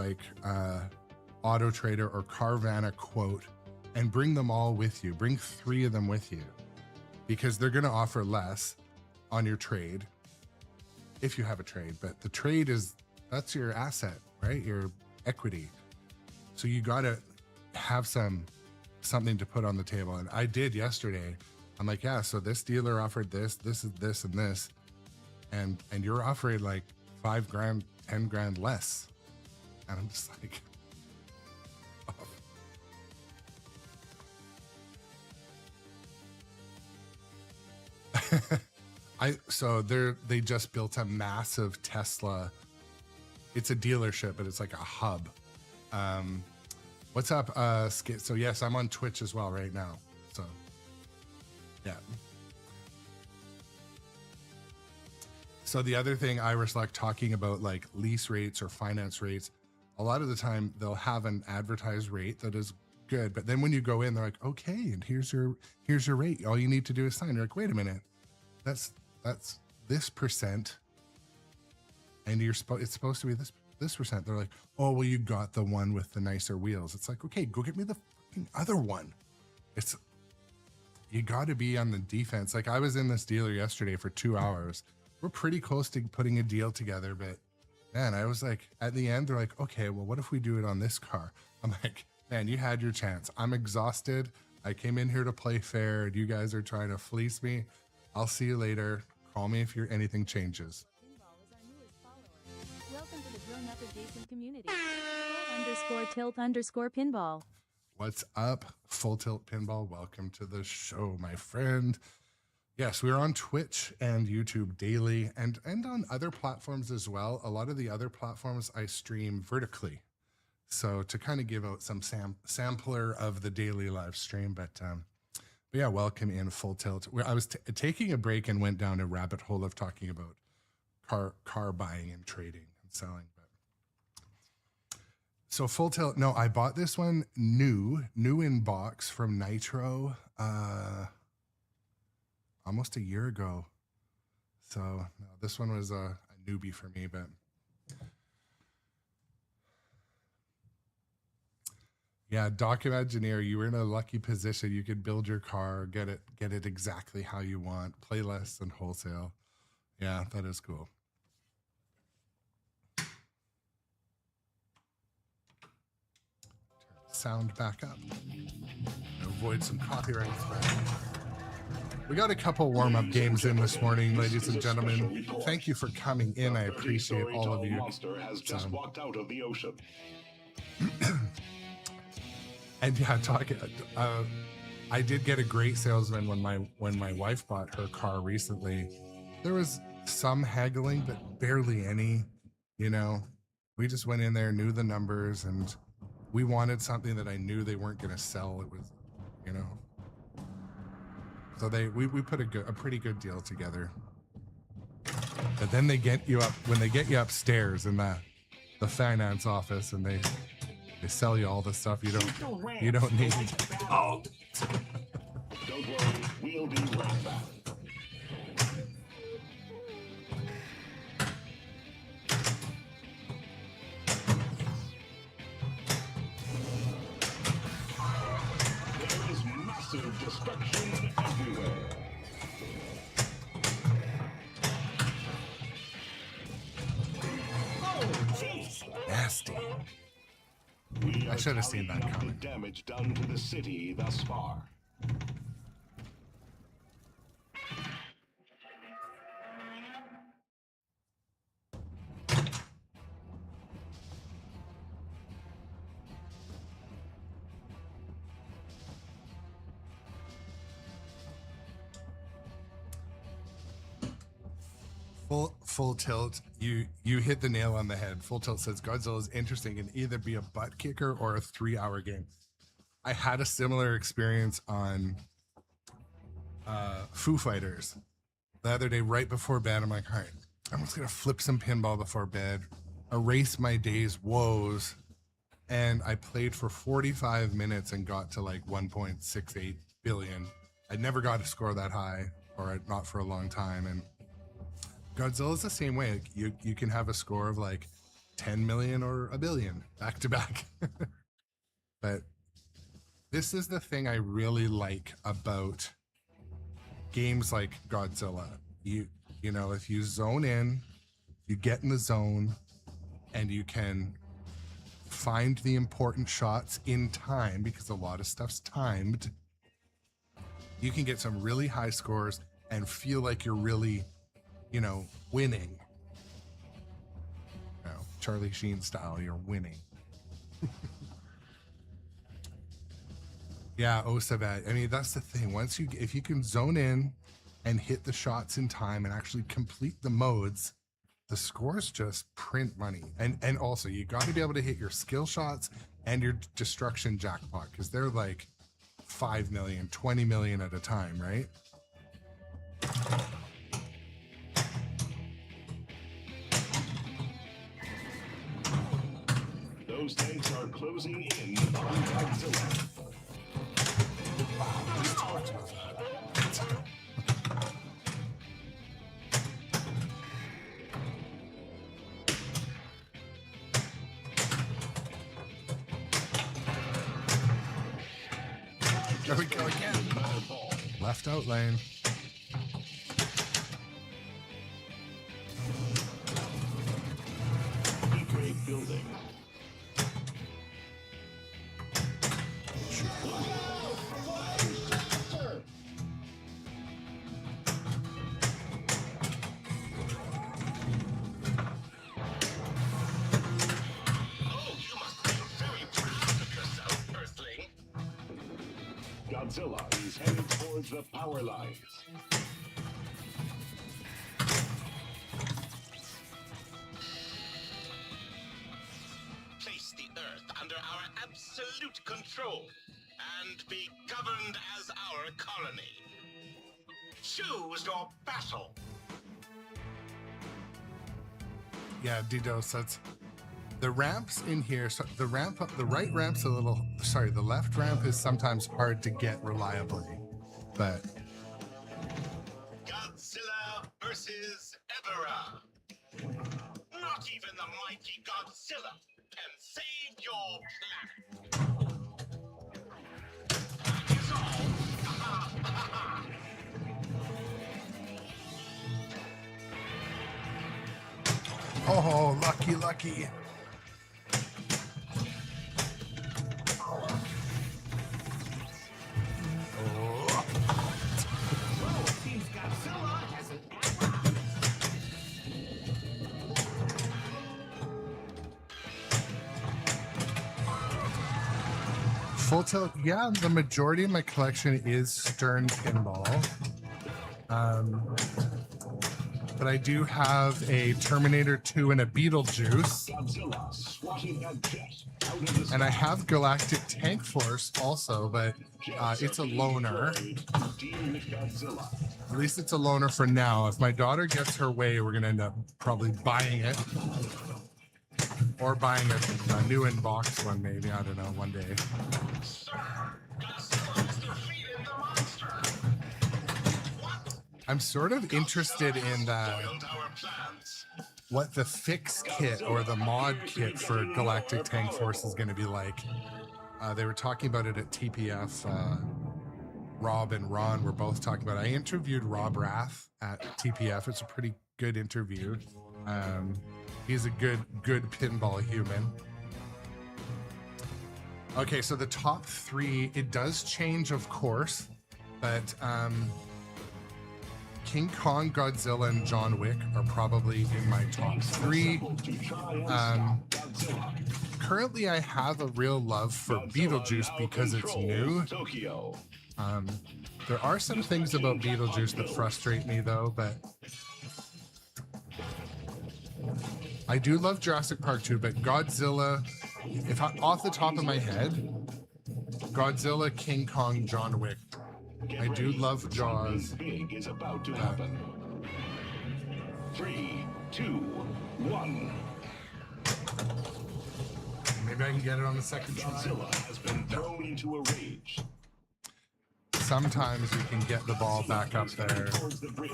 Auto Trader or Carvana quote, and bring them all with you. Bring 3 of them with you, because they're going to offer less on your trade if you have a trade. But the trade that's your asset, right? Your equity. So you got to have something to put on the table. And I did yesterday. I'm like, yeah, so this dealer offered this is this and this. And you're offering $5,000, $10,000 less. And I'm just like, oh. So they just built a massive Tesla it's a dealership, but it's like a hub. What's up, Skit? So yes, I'm on Twitch as well right now. So yeah. So the other thing, Irish Luck, talking about like lease rates or finance rates, a lot of the time they'll have an advertised rate that is good, but then when you go in, they're like, okay, and here's your rate. All you need to do is sign. You're like, wait a minute, that's this percent, and it's supposed to be this percent. They're like, oh well, you got the one with the nicer wheels. It's like, okay, go get me the fucking other one. You got to be on the defense. Like I was in this dealer yesterday for 2 hours. We're pretty close to putting a deal together, but man, I was like, at the end, they're like, okay, well, what if we do it on this car? I'm like, man, you had your chance. I'm exhausted. I came in here to play fair, and you guys are trying to fleece me. I'll see you later. Call me if anything changes. Pinball is our newest follower. Welcome to the Grownup Adjacent community. _tilt_pinball. What's up, Full Tilt Pinball? Welcome to the show, my friend. Yes, we're on Twitch and YouTube daily, and on other platforms as well. A lot of the other platforms I stream vertically. So to kind of give out some sampler of the daily live stream, but yeah, welcome in Full Tilt. I was taking a break and went down a rabbit hole of talking about car buying and trading and selling. But so Full Tilt, no, I bought this one new in box from Nitro almost a year ago. So no, this one was a newbie for me, but yeah, Doc Imagineer, you were in a lucky position. You could build your car, get it exactly how you want, play less than wholesale. Yeah, that is cool. Turn the sound back up. Avoid some copyright. We got a couple warm-up games in this morning, ladies and gentlemen. Thank you for coming in. I appreciate all of you. Monster has just walked out of the ocean. And yeah, I did get a great salesman when my wife bought her car recently. There was some haggling, but barely any. You know, we just went in there, knew the numbers, and we wanted something that I knew they weren't going to sell. It was, you know, so we put a pretty good deal together. But then they get you up when they get you upstairs in the finance office, and they sell you all the stuff you don't need. Oh. Don't worry, we'll be right back. There is massive destruction everywhere. Oh, jeez. Nasty. I should have seen that coming. The damage done to the city thus far. Full Tilt, you hit the nail on the head. Full Tilt says Godzilla is interesting and either be a butt kicker or a 3-hour game. I had a similar experience on Foo Fighters the other day right before bed. I'm like, all right, I'm just gonna flip some pinball before bed, erase my day's woes, and I played for 45 minutes and got to like 1.68 billion. I never got a score that high, or not for a long time, and Godzilla's the same way. You can have a score of like 10 million or a billion back to back. But this is the thing I really like about games like Godzilla. You know, if you zone in, you get in the zone, and you can find the important shots in time, because a lot of stuff's timed, you can get some really high scores and feel like you're really, you know, winning. You know, Charlie Sheen style, you're winning. Yeah, Osavat. I mean, that's the thing. If you can zone in and hit the shots in time and actually complete the modes, the scores just print money. And also you got to be able to hit your skill shots and your destruction jackpot, because they're like 5 million, 20 million at a time, right? Those tanks are closing in on Godzilla. There we go again. Left out lane. Great building. Godzilla is headed towards the power lines. Place the Earth under our absolute control and be governed as our colony. Choose your battle. Yeah, DDoS, that's the ramps in here. So the ramp up, the right ramp's a little, sorry, the left ramp is sometimes hard to get reliably, but Godzilla versus Evera. Not even the mighty Godzilla can save your planet. That is all. oh, lucky. Seems Godzilla has an Full tilt, yeah, the majority of my collection is Stern Pinball. But I do have a Terminator 2 and a Beetlejuice. Godzilla swatting a jet out of the And I have Galactic Tank Force also, but jets it's a are being loner. deployed to deal with Godzilla. At least it's a loner for now. If my daughter gets her way, we're going to end up probably buying it. Or buying a new in-box one, maybe. I don't know, one day. Sir, Godzilla has defeated the monster. What? I'm sort of interested in Spoiled our plans. what the fix kit or the mod kit for Galactic Tank Force is going to be like. They were talking about it at TPF. Rob and Ron were both talking about it. I interviewed Rob Rath at TPF. It's a pretty good interview. He's a good pinball human. Okay, so the top three, it does change, of course, but King Kong, Godzilla, and John Wick are probably in my top three. Currently, I have a real love for Beetlejuice because it's new. Tokyo. There are some things about Beetlejuice that frustrate me, though, but I do love Jurassic Park 2, but Godzilla, if I, off the top of my head, Godzilla, King Kong, John Wick. I do love Jaws. Big is about to happen. 3, 2, 1. Maybe I can get it on the second try. Godzilla has been thrown into a rage. Sometimes you can get the ball back up there, Towards the bridge.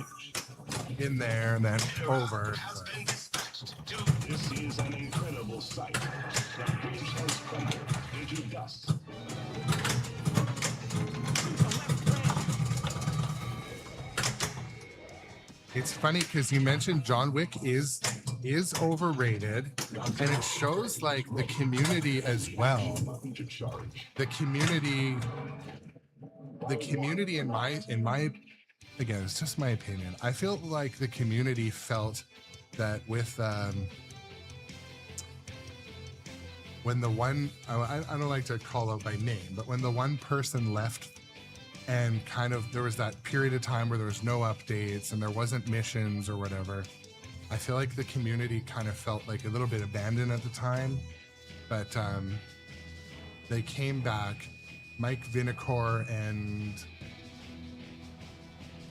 in there, and then over. Has been dispatched to This is an incredible sight. The bridge has crumbled into dust. It's funny because you mentioned John Wick is overrated, and it shows like the community as well. Button to charge. The community in my again, it's just my opinion. I feel like the community felt that with when the one I don't like to call out by name, but when the one person left and kind of there was that period of time where there was no updates and there wasn't missions or whatever, I feel like the community kind of felt like a little bit abandoned at the time, but they came back. Mike Vinacore and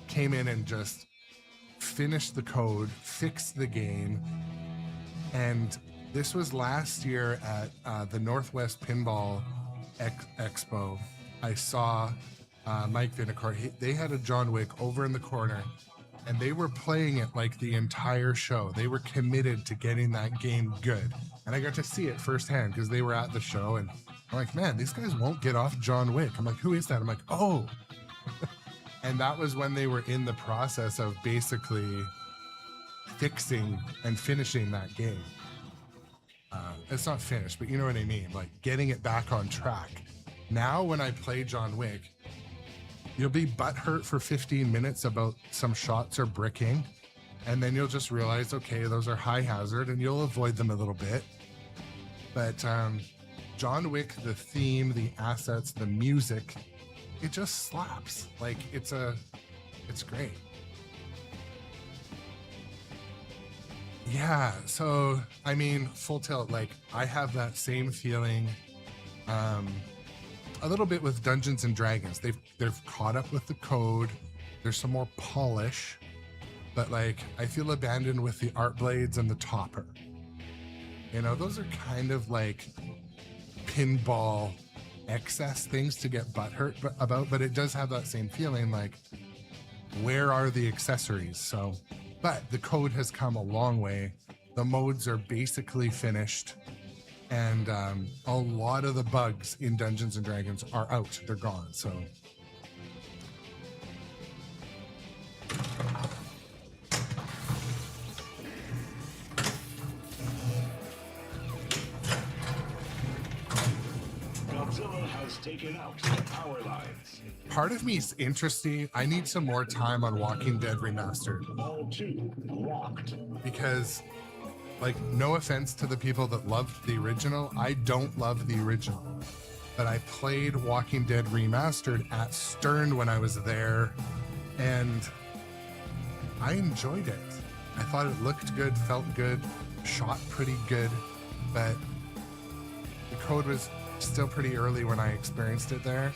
came in and just finished the code, fixed the game, and this was last year at the Northwest Pinball Expo. I saw Mike Vinacore. They had a John Wick over in the corner, and they were playing it like the entire show. They were committed to getting that game good, and I got to see it firsthand because they were at the show, and I'm like, man, these guys won't get off John Wick. I'm like, who is that? I'm like, oh. And that was when they were in the process of basically fixing and finishing that game. It's not finished, but you know what I mean? Like getting it back on track. Now when I play John Wick, you'll be butthurt for 15 minutes about some shots or bricking. And then you'll just realize, okay, those are high hazard, and you'll avoid them a little bit. But John Wick, the theme, the assets, the music, it just slaps. Like it's great. Yeah, so I mean, full tilt, like I have that same feeling a little bit with Dungeons and Dragons. They've caught up with the code. There's some more polish, but like I feel abandoned with the art blades and the topper. You know, those are kind of like pinball excess things to get butthurt about, but it does have that same feeling like, where are the accessories? So, but the code has come a long way. The modes are basically finished, and a lot of the bugs in Dungeons and Dragons are out. They're gone. So Godzilla has taken out the power lines. part of me is interested. I need some more time on Walking Dead Remastered. Ball 2 locked. Because, like, no offense to the people that loved the original, I don't love the original. But I played Walking Dead Remastered at Stern when I was there, and I enjoyed it. I thought it looked good, felt good, shot pretty good, but the code was still pretty early when I experienced it there.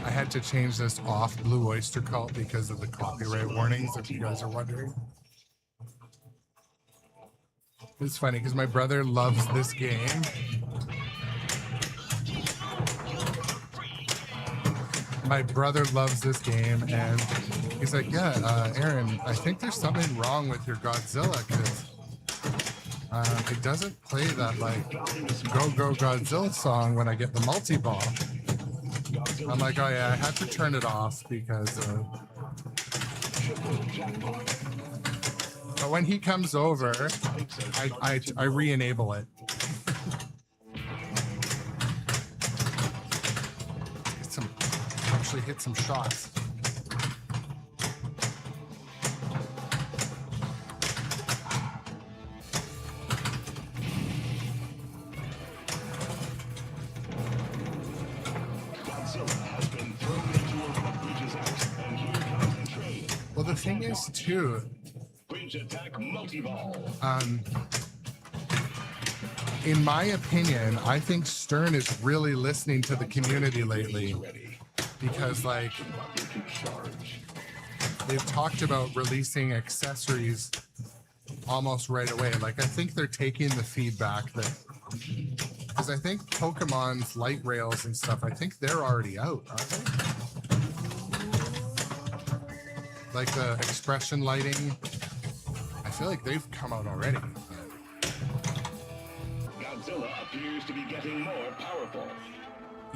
I had to change this off Blue Oyster Cult because of the copyright warnings, if you guys are wondering. It's funny because my brother loves this game. My brother loves this game, and he's like, yeah, Aaron, I think there's something wrong with your Godzilla, because it doesn't play that, like, Go Go Godzilla song when I get the multi-ball. I'm like, oh yeah, I had to turn it off because but when he comes over, I re-enable it. Actually hit some shots. Well, the thing is, too, in my opinion, I think Stern is really listening to the community lately, because, like, they've talked about releasing accessories almost right away. Like, I think they're taking the feedback that, because I think Pokemon's light rails and stuff, I think they're already out, aren't they? Like the expression lighting, I feel like they've come out already. Godzilla appears to be getting more powerful.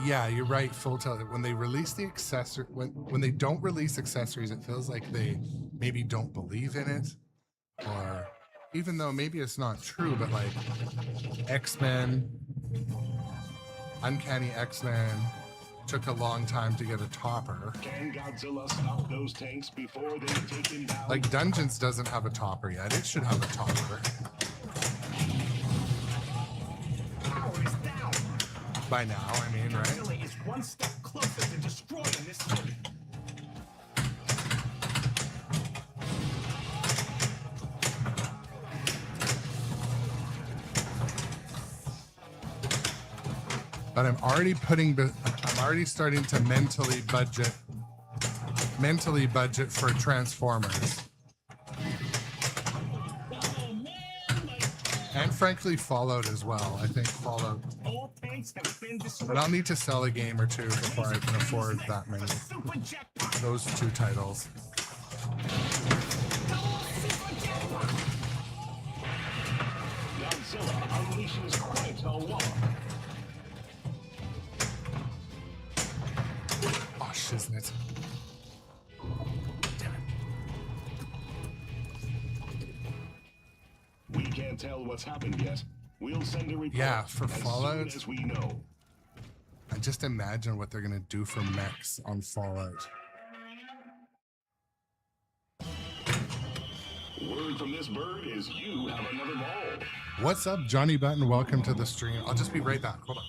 Yeah, you're right, Full Tilt. When they release the accessory, when they don't release accessories, it feels like they maybe don't believe in it, or even though maybe it's not true, but like X-Men, Uncanny X-Men took a long time to get a topper. Can Godzilla stop those tanks before they take him down? Like Dungeons doesn't have a topper yet. It should have a topper. Power is down. By now, I mean, right? Godzilla is one step closer to destroying this city. But I'm already starting to mentally budget for Transformers. And frankly, Fallout as well. I think Fallout. All tanks have been destroyed. But I'll need to sell a game or two before I can afford that many. Super jackpot. Those two titles. Godzilla unleashes quite a war. Oh, shiznit. Damn it. We can't tell what's happened yet. We'll send a report Yeah, for as Fallout. soon as we know. I just imagine what they're going to do for mechs on Fallout. Word from this bird is you have another ball. What's up, Johnny Button? Welcome to the stream. I'll just be right back. Hold on.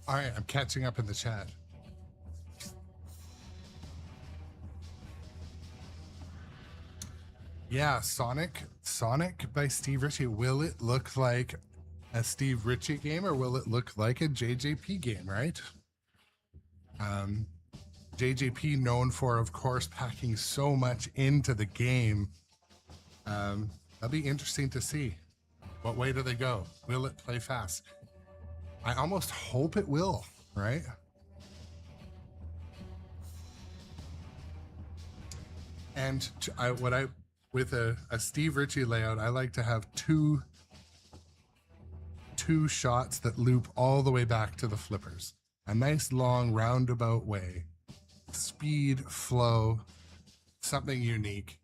All right, I'm catching up in the chat. Yeah, Sonic by Steve Ritchie. Will it look like a Steve Ritchie game or will it look like a JJP game, right? JJP known for, of course, packing so much into the game. That'll be interesting to see. What way do they go? Will it play fast? I almost hope it will, right? And with a Steve Ritchie layout, I like to have two shots that loop all the way back to the flippers. A nice long roundabout way. Speed, flow, something unique.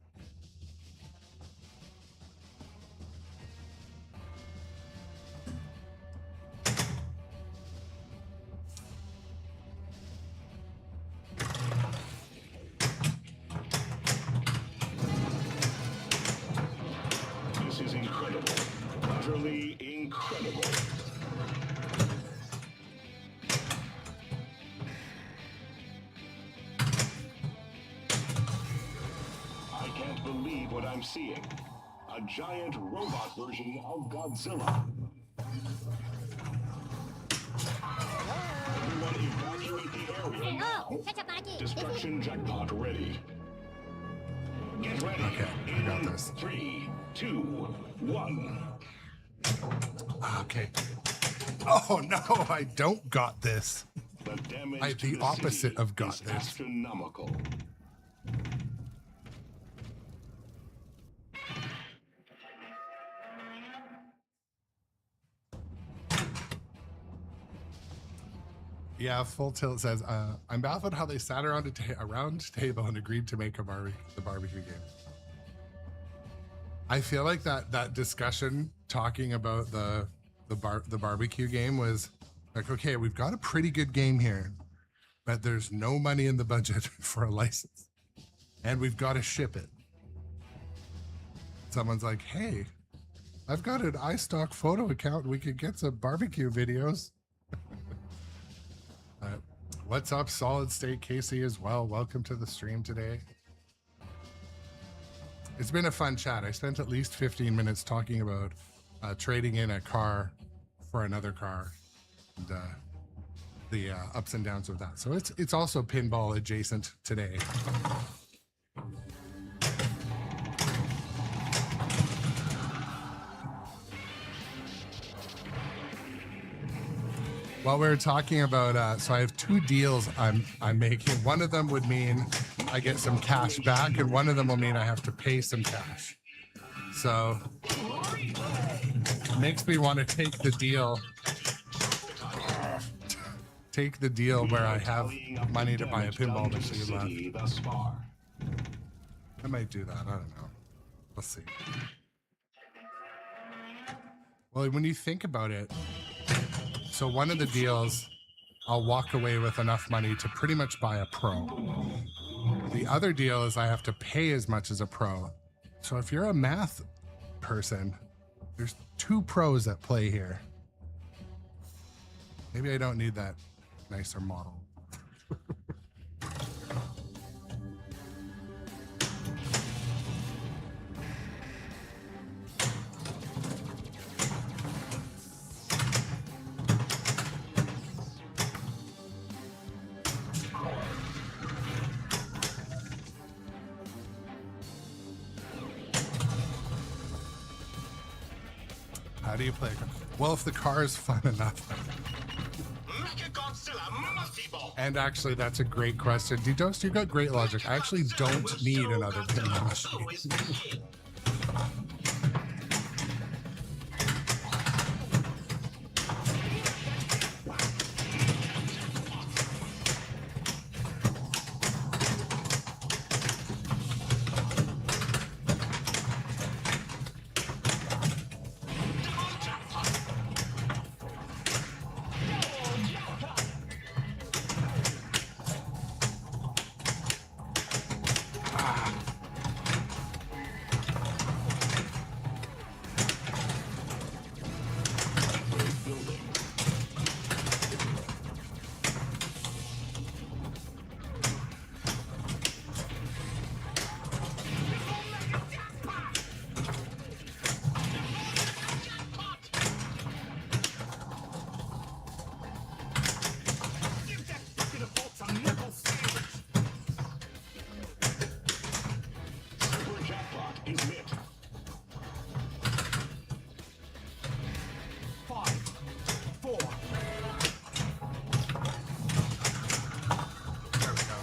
believe what I'm seeing. A giant robot version of Godzilla. Everyone evacuate the area. Destruction jackpot ready. Get ready. Okay, I got this. 3, 2, 1. Okay. Oh no, I don't got this. The damage to The the opposite city of got is this. astronomical. Yeah, Full Tilt says, I'm baffled how they sat around a round table and agreed to make the barbecue game. I feel like that discussion talking about the barbecue game was like, okay, we've got a pretty good game here, but there's no money in the budget for a license, and we've got to ship it. Someone's like, hey, I've got an iStock photo account. We could get some barbecue videos. What's up, Solid State Casey as well? Welcome to the stream today. It's been a fun chat. I spent at least 15 minutes talking about trading in a car for another car and the ups and downs of that. So it's also pinball adjacent today. While we were talking about, so I have two deals I'm making. One of them would mean I get some cash back, and one of them will mean I have to pay some cash. So makes me want to take the deal where I have money to buy a pinball machine left. I might do that. I don't know. Let's see. Well, when you think about it, so one of the deals, I'll walk away with enough money to pretty much buy a pro. The other deal is I have to pay as much as a pro. So if you're a math person, there's two pros at play here. Maybe I don't need that nicer model. How do you play? Well, if the car is fun enough. And actually, that's a great question. D-Dose, you got great logic. I actually don't need another pinball machine.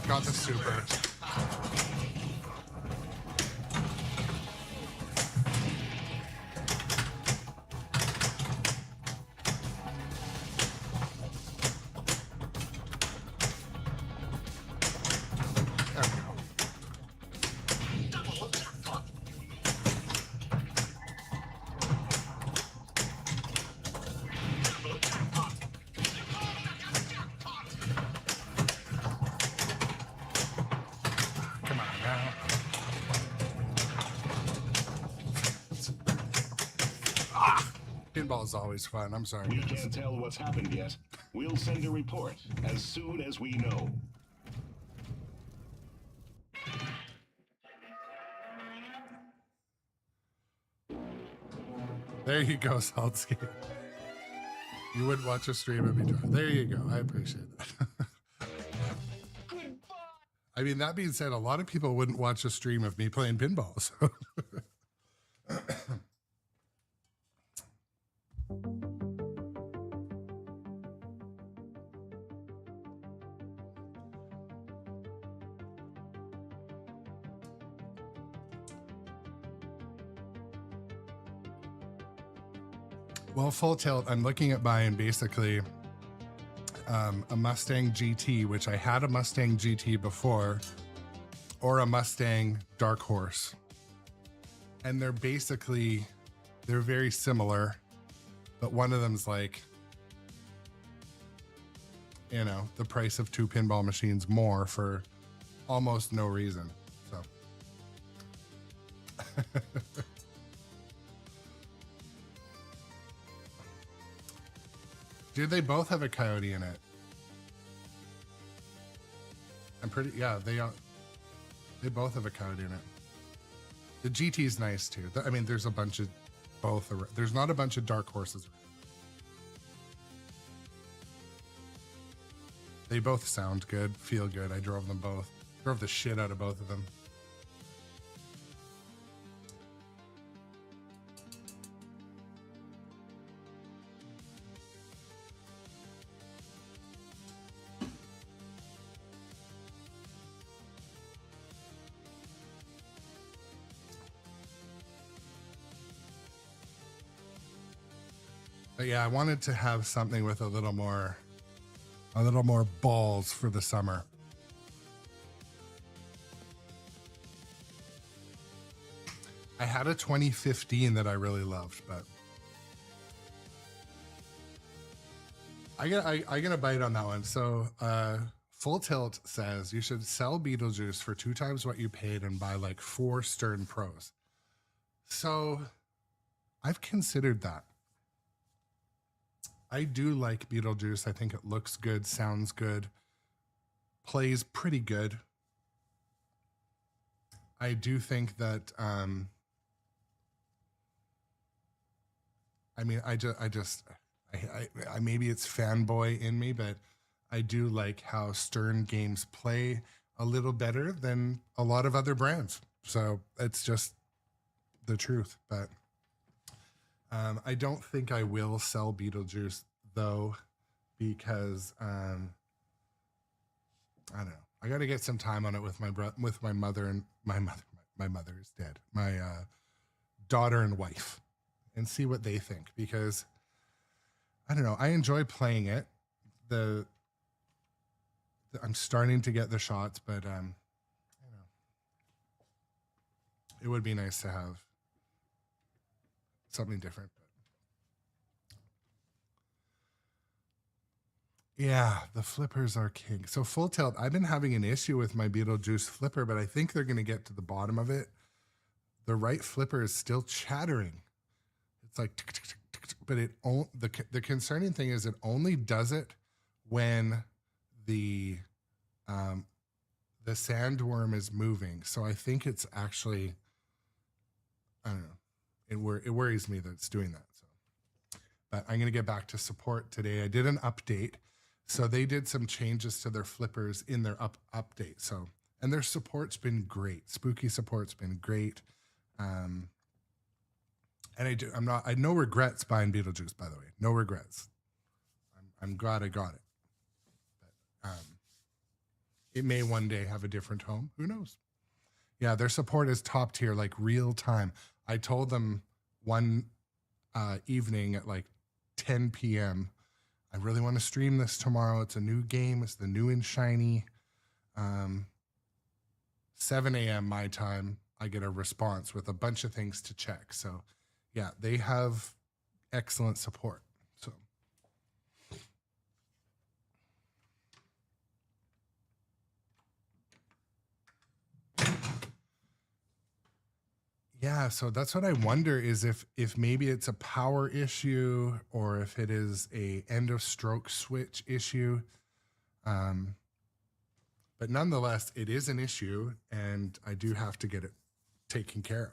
Got the super. There we go. Come on now. Pinball is always fun. I'm sorry. We guys. can't tell what's happened yet. We'll send a report as soon as we know. There you go, Saltscape. You wouldn't watch a stream of me try. There you go. I appreciate that. I mean, that being said, a lot of people wouldn't watch a stream of me playing pinball. So. Well, full tilt, I'm looking at buying basically a Mustang GT, which I had a Mustang GT before, or a Mustang Dark Horse. And they're very similar, but one of them's like, you know, the price of 2 pinball machines more for almost no reason. So. Dude, they both have a coyote in it. I'm pretty, yeah, they both have a coyote in it. The GT's nice too. I mean, there's a bunch of both. There's not a bunch of dark horses. They both sound good, feel good. I drove them both. Drove the shit out of both of them. But yeah, I wanted to have something with a little more balls for the summer. I had a 2015 that I really loved, but I gotta bite on that one. So Full Tilt says you should sell Beetlejuice for 2 times what you paid and buy like 4 Stern Pros. So I've considered that. I do like Beetlejuice. I think it looks good, sounds good, plays pretty good. I do think that, I mean, I maybe it's fanboy in me, but I do like how Stern games play a little better than a lot of other brands. So it's just the truth, but I don't think I will sell Beetlejuice though, because I don't know. I got to get some time on it with my mother and my mother is dead. My daughter and wife, and see what they think, because I don't know. I enjoy playing it. I'm starting to get the shots, but you know, it would be nice to have something different. Yeah, the flippers are king. So Full Tilt, I've been having an issue with my Beetlejuice flipper, but I think they're going to get to the bottom of it. The right flipper is still chattering. It's like, tick, tick, tick, tick, tick, but the concerning thing is it only does it when the sandworm is moving. So I think it's actually, I don't know. It worries me that it's doing that. So, but I'm going to get back to support today. I did an update. So they did some changes to their flippers in their update. So, and their support's been great. Spooky support's been great. And I had no regrets buying Beetlejuice, by the way. No regrets. I'm glad I got it. But, it may one day have a different home. Who knows? Yeah, their support is top tier, like real time. I told them one evening at like 10 p.m., I really want to stream this tomorrow. It's a new game. It's the new and shiny. 7 a.m. my time, I get a response with a bunch of things to check. So yeah, they have excellent support. So yeah, so that's what I wonder, is if maybe it's a power issue or if it is a end of stroke switch issue. But nonetheless, it is an issue and I do have to get it taken care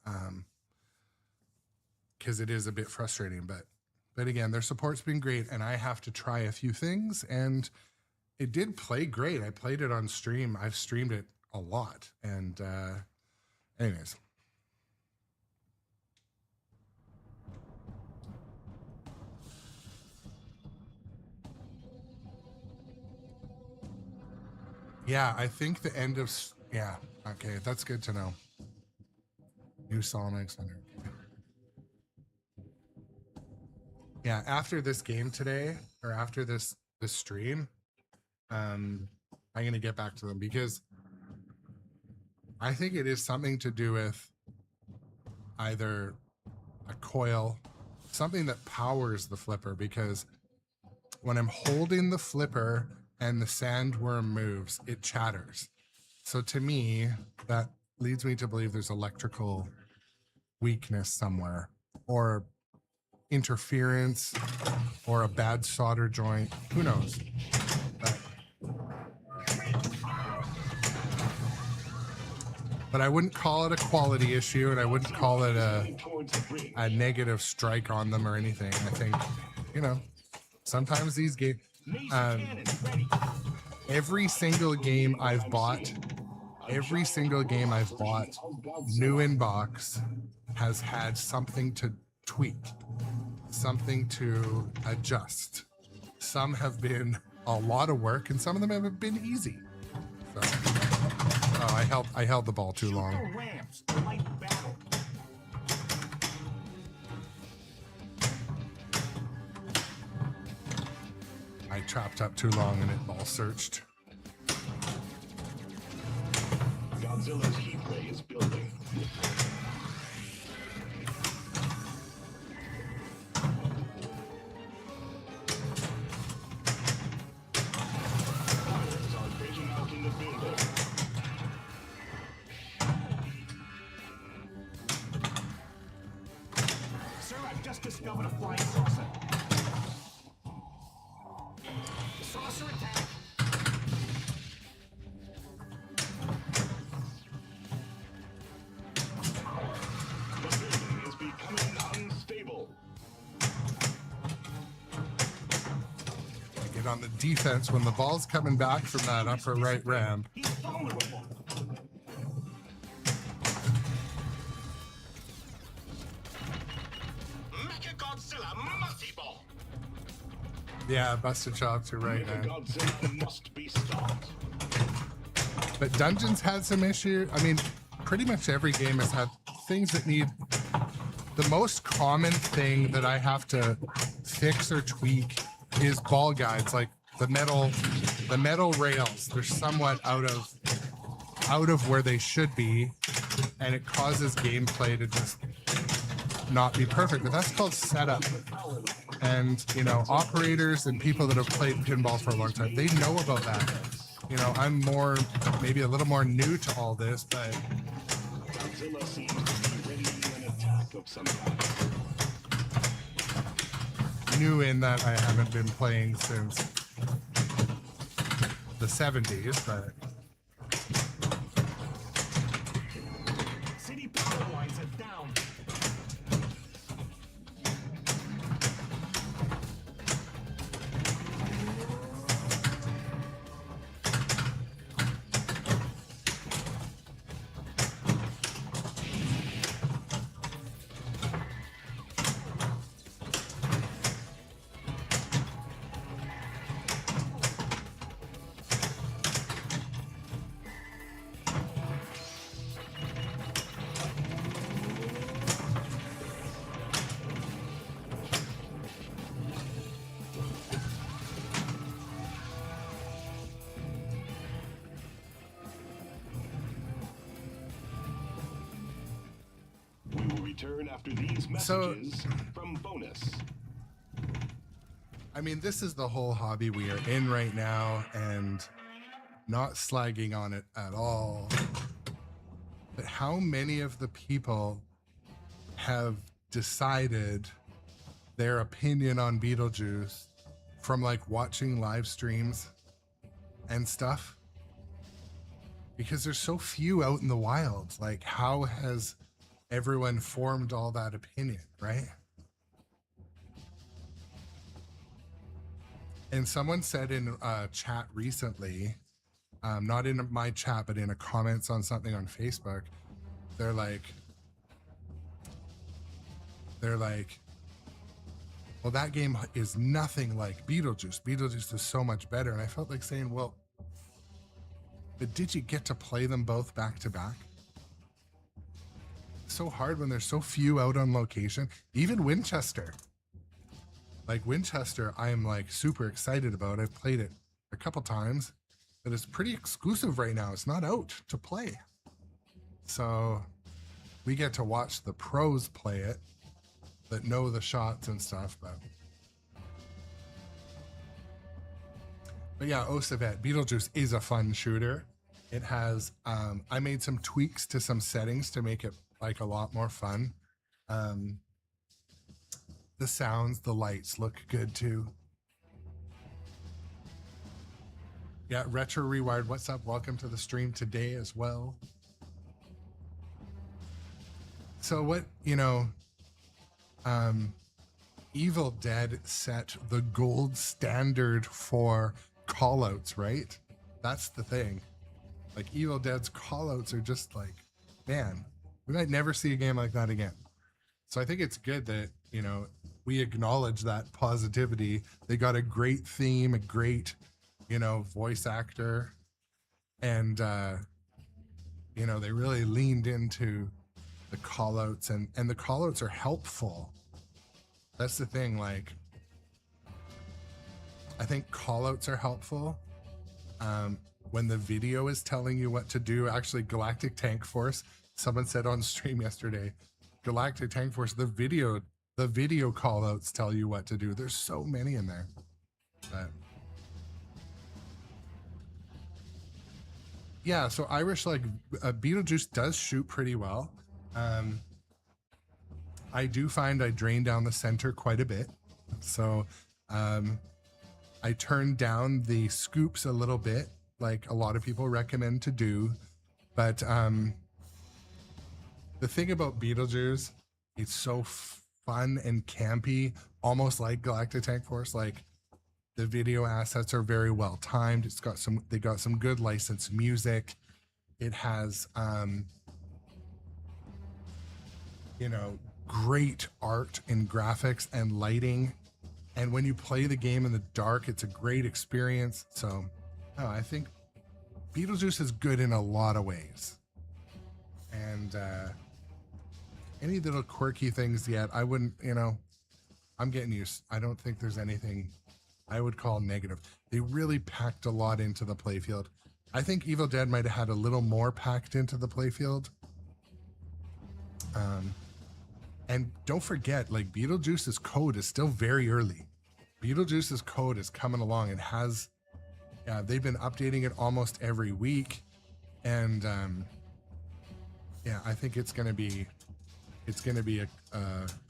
of. because it is a bit frustrating. But again, their support's been great, and I have to try a few things, and it did play great. I played it on stream. I've streamed it a lot, and anyways. Yeah, I think the end of, yeah, okay, that's good to know. New Solomon Center. Yeah, after this game today, or after this stream, I'm gonna get back to them, because I think it is something to do with either a coil, something that powers the flipper, because when I'm holding the flipper and the sandworm moves, it chatters. So to me, that leads me to believe there's electrical weakness somewhere, or interference, or a bad solder joint. Who knows? But I wouldn't call it a quality issue, and I wouldn't call it a negative strike on them or anything. I think, you know, sometimes these games, every single game I've bought, new in box, has had something to tweak, something to adjust. Some have been a lot of work, and some of them have been easy. So, oh, I held the ball too long. Ramps, light battle. I trapped up too long and it ball searched. Godzilla's heat ray is building. Fires are breaking out in the building. Sir, I've just discovered a flying saucer. Saucer attack. The building is becoming unstable. I get on the defense when the ball's coming back from that upper right ramp. He's vulnerable. Mechagodzilla multiball. Yeah, busted chops, you're right, man. Godzilla must be stopped. But Dungeons had some issue. I mean, pretty much every game has had things that need. The most common thing that I have to fix or tweak is ball guides, like the metal rails. They're somewhat out of where they should be, and it causes gameplay to just not be perfect. But that's called setup. And, you know, operators and people that have played pinball for a long time, they know about that. You know, I'm maybe a little more new to all this, but Godzilla seems to be ready for an attack of some kind. new in that I haven't been playing since the 70s, but City power lines are down. We will return after these messages from Bonus. I mean, this is the whole hobby we are in right now, and not slagging on it at all. But how many of the people have decided their opinion on Beetlejuice from like watching live streams and stuff? Because there's so few out in the wild. Like, how has everyone formed all that opinion, right? And someone said in a chat recently, not in my chat, but in a comments on something on Facebook, they're like, well, that game is nothing like Beetlejuice. Beetlejuice is so much better. And I felt like saying, well, but did you get to play them both back to back? So hard when there's so few out on location. Even Winchester. Like Winchester, I am like super excited about. I've played it a couple times, but it's pretty exclusive right now. It's not out to play. So we get to watch the pros play it that know the shots and stuff, but yeah, Osavet, Beetlejuice is a fun shooter. It has, I made some tweaks to some settings to make it like a lot more fun. The sounds, the lights look good too. Yeah, Retro Rewired, what's up? Welcome to the stream today as well. So what, you know, Evil Dead set the gold standard for callouts, right? That's the thing. Like Evil Dead's callouts are just like, man, we might never see a game like that again. So I think it's good that, you know, we acknowledge that positivity. They got a great theme, a great, you know, voice actor, and you know, they really leaned into the callouts, and the callouts are helpful. That's the thing, like I think callouts are helpful when the video is telling you what to do. Actually, Galactic Tank Force, someone said on stream yesterday, Galactic Tank Force, the video callouts tell you what to do. There's so many in there. But yeah, so Irish, like Beetlejuice does shoot pretty well. I do find I drain down the center quite a bit. So I turned down the scoops a little bit, like a lot of people recommend to do. But the thing about Beetlejuice, it's so fun and campy, almost like Galactic Tank Force. Like the video assets are very well timed. It's got they got some good licensed music. It has, you know, great art and graphics and lighting. And when you play the game in the dark, it's a great experience. So I think Beetlejuice is good in a lot of ways. And any little quirky things yet, I wouldn't, you know, I'm getting used. I don't think there's anything I would call negative. They really packed a lot into the playfield. I think Evil Dead might have had a little more packed into the playfield. And don't forget, like Beetlejuice's code is still very early. Beetlejuice's code is coming along. It has, they've been updating it almost every week. And yeah, I think it's going to be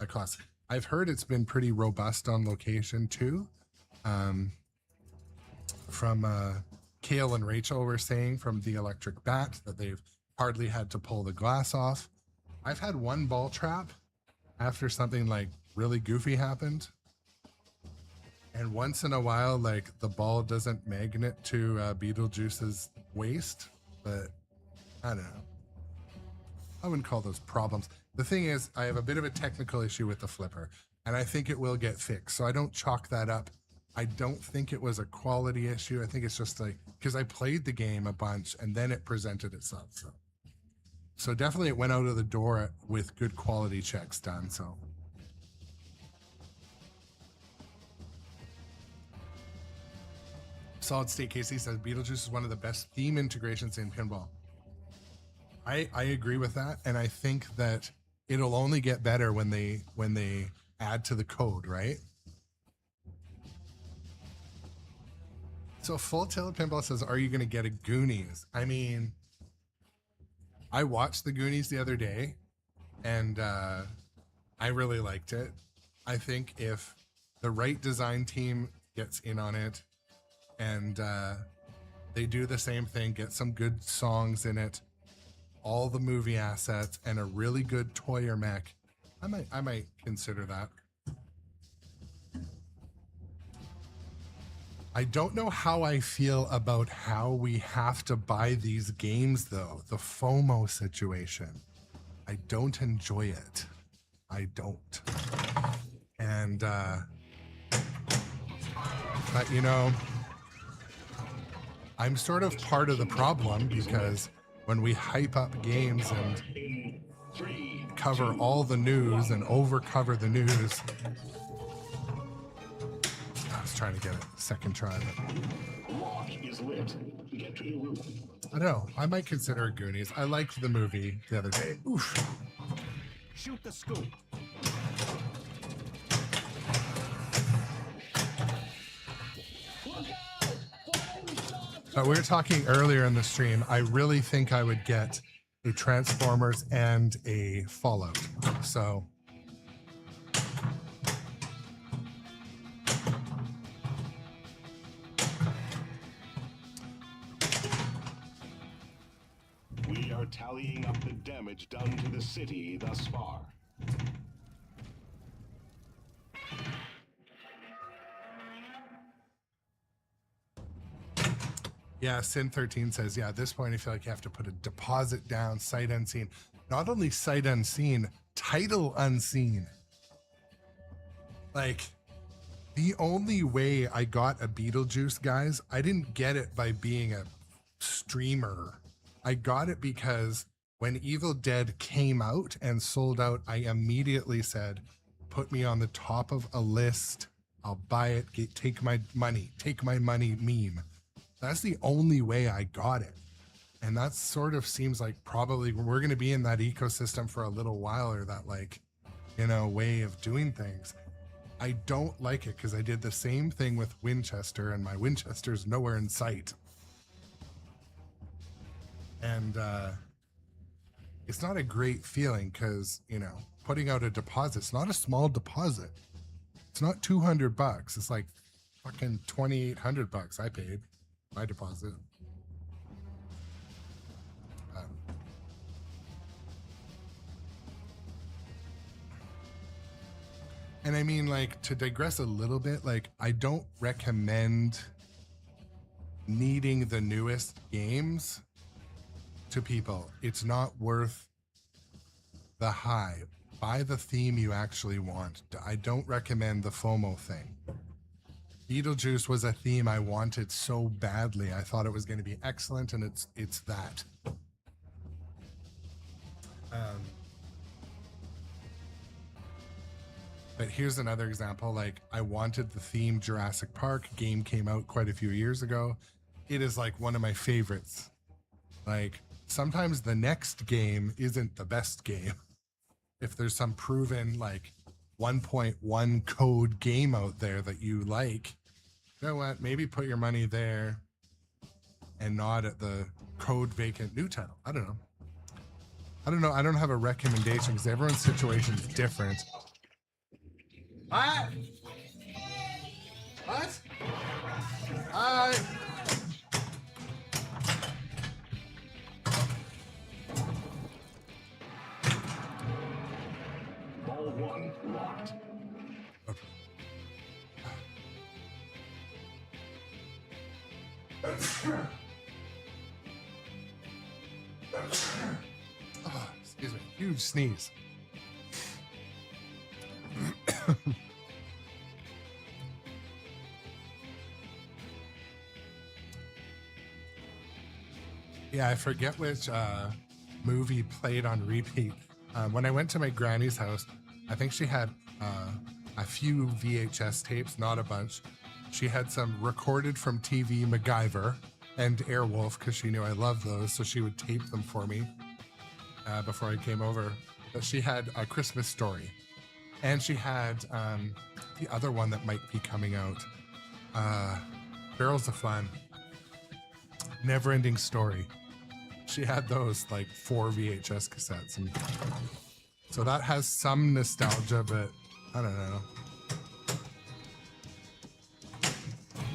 a classic. I've heard it's been pretty robust on location too. From Kale and Rachel were saying from the Electric Bat that they've hardly had to pull the glass off. I've had one ball trap after something like really goofy happened. And once in a while, like the ball doesn't magnet to Beetlejuice's waist, but I don't know. I wouldn't call those problems. The thing is, I have a bit of a technical issue with the flipper, and I think it will get fixed. So I don't chalk that up. I don't think it was a quality issue. I think it's just like, because I played the game a bunch and then it presented itself. So definitely it went out of the door with good quality checks done. So Solid State KC says Beetlejuice is one of the best theme integrations in pinball. I agree with that, and I think that it'll only get better when they add to the code, right? So Full Tilt Pinball says, are you going to get a Goonies? I mean, I watched the Goonies the other day, and I really liked it. I think if the right design team gets in on it, and they do the same thing, get some good songs in it, all the movie assets, and a really good toy or mech, I might consider that. I don't know how I feel about how we have to buy these games, though. The FOMO situation. I don't enjoy it. I don't. And, but you know, I'm sort of part of the problem, because when we hype up games and cover all the news and overcover the news, I was trying to get it second try, but I don't know. I might consider it Goonies. I liked the movie the other day. Oof. Shoot the scoop. But we were talking earlier in the stream. I really think I would get a Transformers and a Fallout. So we are tallying up the damage done to the city thus far. yeah, Sin13 says, yeah, at this point I feel like you have to put a deposit down, sight unseen. Not only sight unseen, title unseen. Like, the only way I got a Beetlejuice, guys, I didn't get it by being a streamer. I got it because when Evil Dead came out and sold out, I immediately said, put me on the top of a list. I'll buy it, take my money meme. That's the only way I got it. And that sort of seems like probably we're going to be in that ecosystem for a little while, or that, like, you know, way of doing things. I don't like it because I did the same thing with Winchester, and my Winchester's nowhere in sight. And it's not a great feeling because, you know, putting out a deposit, it's not a small deposit. It's not $200. It's like fucking $2,800 I paid my deposit. And I mean, like, to digress a little bit, like, I don't recommend needing the newest games to people. It's not worth the hype. Buy the theme you actually want. I don't recommend the FOMO thing. Beetlejuice was a theme I wanted so badly. I thought it was going to be excellent, and it's that. But here's another example. Like, I wanted the theme Jurassic Park. Game came out quite a few years ago. It is like one of my favorites. Like, sometimes the next game isn't the best game. If there's some proven, like, 1.1 code game out there that you like, you know what? Maybe put your money there and not at the code vacant new title. I don't know. I don't have a recommendation because everyone's situation is different. What? What? Ball one locked. Okay. Oh, excuse me. Huge sneeze. Yeah, I forget which movie played on repeat. When I went to my granny's house, I think she had a few VHS tapes, not a bunch. She had some recorded from TV MacGyver and Airwolf because she knew I loved those, so she would tape them for me before I came over. But she had A Christmas Story. And she had the other one that might be coming out, Barrels of Fun, Never Ending Story. She had those, like, 4 VHS cassettes. And so that has some nostalgia, but I don't know.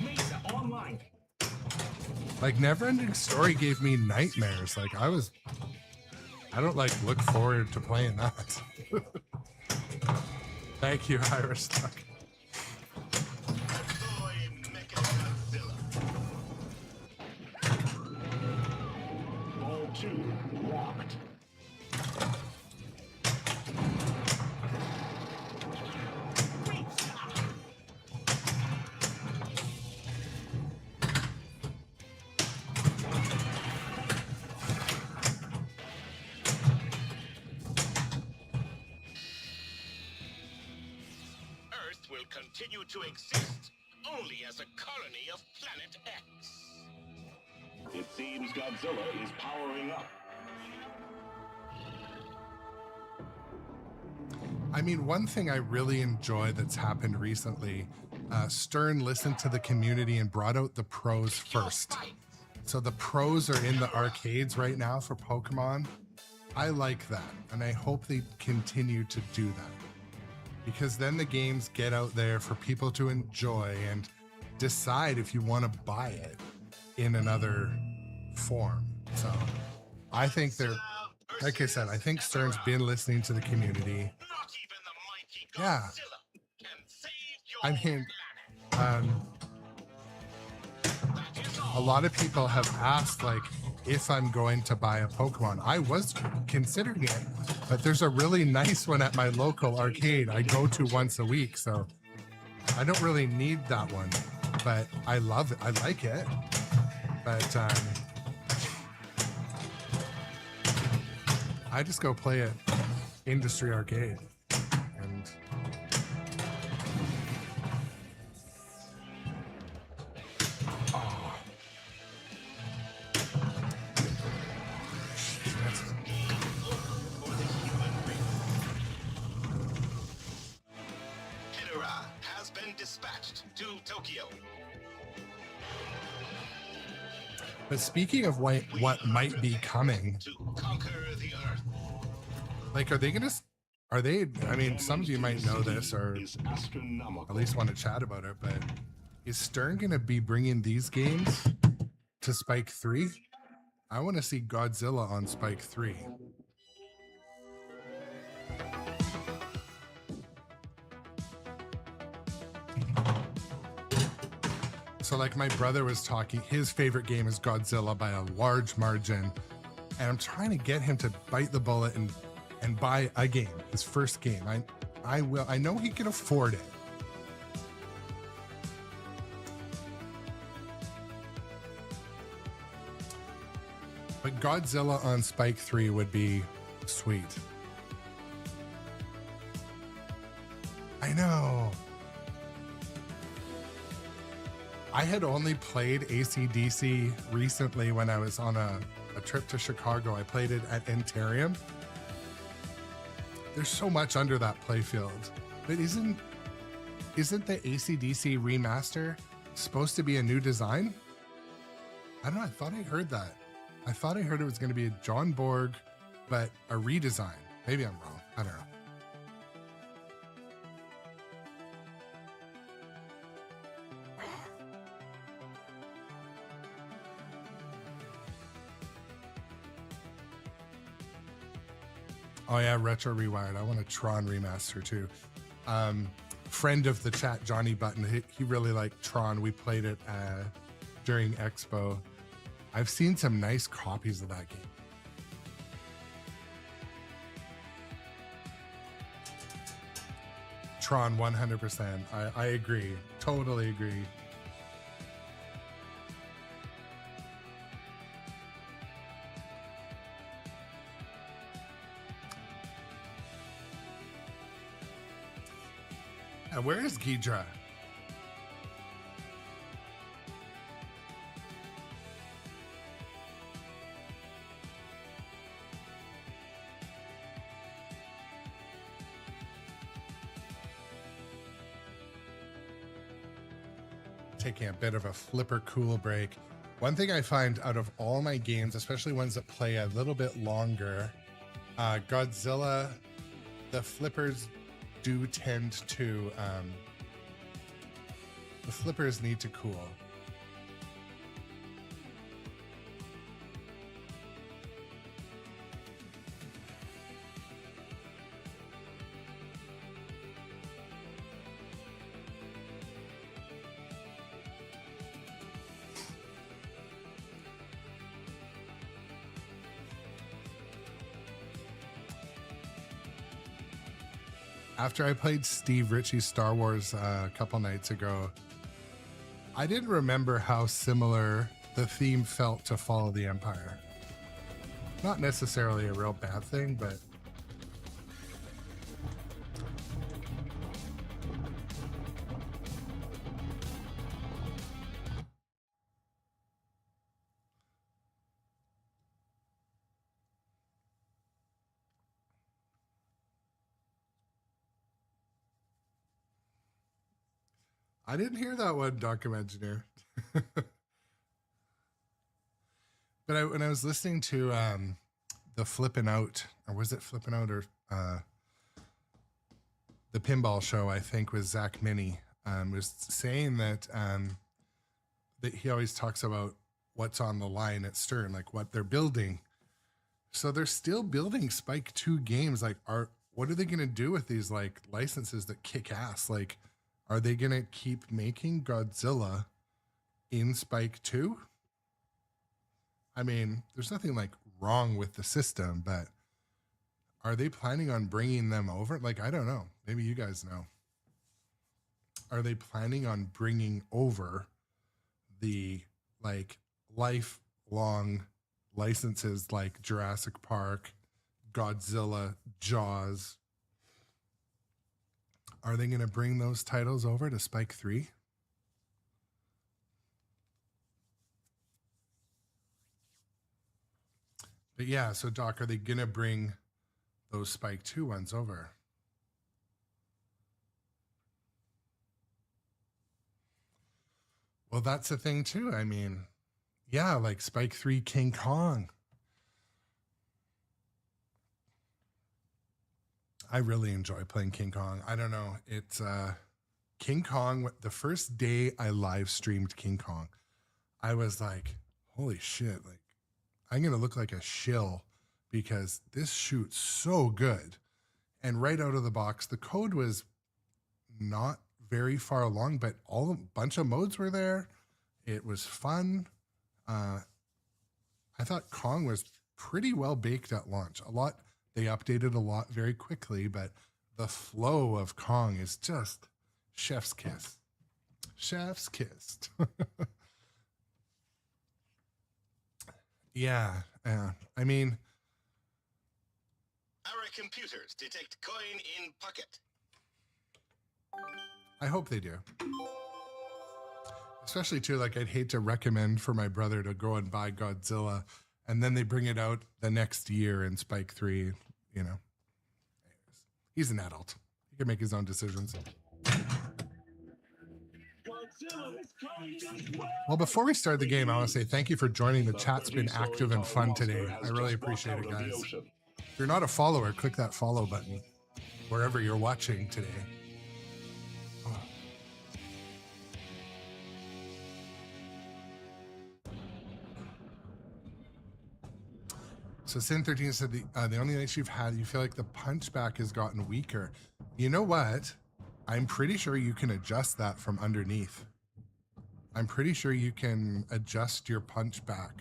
Mesa online. Like, Never Ending Story gave me nightmares. Like, I was I don't like look forward to playing that. Thank you, Irish Duck. Toy Mechagodzilla. Ball 2 locked. Earth will continue to exist only as a colony of Planet X. It seems Godzilla is powering up. I mean, one thing I really enjoy that's happened recently, Stern listened to the community and brought out the pros first. So the pros are in the arcades right now for Pokemon. I like that, and I hope they continue to do that. Because then the games get out there for people to enjoy and decide if you want to buy it in another form. So I think they're, like I said, I think Stern's been listening to the community. Not even the mighty Yeah. Godzilla can save your I mean, planet. a lot of people have asked, like, if I'm going to buy a Pokemon. I was considering it, but there's a really nice one at my local arcade I go to once a week, so I don't really need that one, but I love it. I like it, but I just go play at Industry Arcade. And Hidera has been dispatched to Tokyo. but speaking of what might be coming, To conquer the Earth. like, are they gonna? Are they? I mean, some of you might know this, or Is astronomical. at least want to chat about it. But is Stern gonna be bringing these games to Spike 3? I want to see Godzilla on Spike 3. So, like, my brother was talking, his favorite game is Godzilla by a large margin, and I'm trying to get him to bite the bullet and buy a game, his first game. I will. I know he can afford it. But Godzilla on Spike 3 would be sweet. I know. I had only played AC/DC recently when I was on a trip to Chicago. I played it at Entarium. There's so much under that playfield. But isn't the AC/DC remaster supposed to be a new design? I don't know. I thought I heard that. I thought I heard it was going to be a John Borg, but a redesign. Maybe I'm wrong. I don't know. Oh yeah, Retro Rewired. I want a Tron remaster too. Friend of the chat, Johnny Button, he really liked Tron. We played it during Expo. I've seen some nice copies of that game. Tron 100%. I agree. Totally agree. Where is Ghidra? Taking a bit of a flipper cool break. One thing I find out of all my games, especially ones that play a little bit longer, Godzilla, the flippers do tend to the flippers need to cool. After I played Steve Ritchie's Star Wars a couple nights ago, I didn't remember how similar the theme felt to Fall of the Empire. Not necessarily a real bad thing, but I didn't hear that one, Document Engineer. But when I was listening to the Flippin' Out, or was it Flippin' Out, or the Pinball Show, I think, with Zach Minnie, was saying that that he always talks about what's on the line at Stern, like what they're building. So they're still building Spike 2 games. Like, what are they going to do with these like licenses that kick ass? Like, are they going to keep making Godzilla in Spike 2? I mean, there's nothing like wrong with the system, but are they planning on bringing them over? Like, I don't know. Maybe you guys know. Are they planning on bringing over the like lifelong licenses like Jurassic Park, Godzilla, Jaws? Are they going to bring those titles over to Spike 3? But yeah, so Doc, are they going to bring those Spike 2 ones over? Well, that's the thing too. I mean, yeah, like Spike 3 King Kong. I really enjoy playing King Kong. I don't know. It's King Kong. The first day I live streamed King Kong, I was like, holy shit. Like, I'm going to look like a shill because this shoots so good. And right out of the box, the code was not very far along, but a bunch of modes were there. It was fun. I thought Kong was pretty well baked at launch. They updated a lot very quickly, but the flow of Kong is just chef's kiss. Chef's kiss. Yeah. I mean, Our computers detect coin in pocket. I hope they do. Especially too, like I'd hate to recommend for my brother to go and buy Godzilla and then they bring it out the next year in Spike 3, you know. He's an adult. He can make his own decisions. Well, before we start the game, I want to say thank you for joining. The chat's been active and fun today. I really appreciate it, guys. If you're not a follower, click that follow button wherever you're watching today. Oh. So Sin13 said the only nights you've had, you feel like the punchback has gotten weaker. You know what? I'm pretty sure you can adjust that from underneath. I'm pretty sure you can adjust your punchback.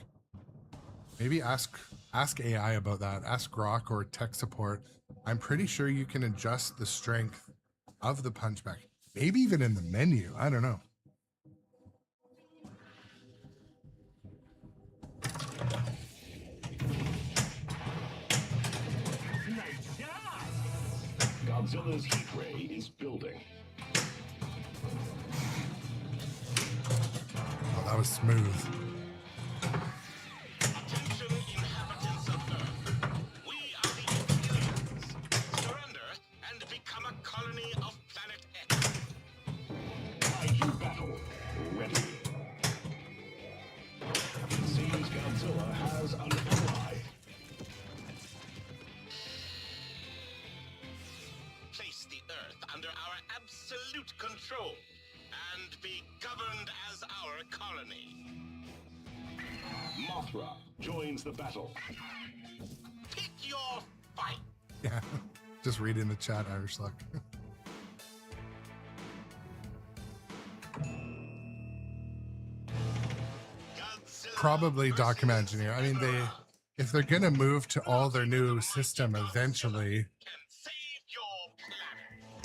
Maybe ask AI about that. Ask Grok or tech support. I'm pretty sure you can adjust the strength of the punchback. Maybe even in the menu. I don't know. Godzilla's heat ray is building. Oh, that was smooth. Attention, inhabitants of Earth. We are the aliens. Surrender and become a colony of Planet X. Kaiju battle ready. It seems Godzilla has an ally. Place the Earth under our absolute control and be governed as our colony. Mothra joins the battle. Pick your fight. Yeah, just read in the chat, Irish Luck. Probably Document Engineer. I mean, if they're gonna move to all their new system eventually, Can save your planet.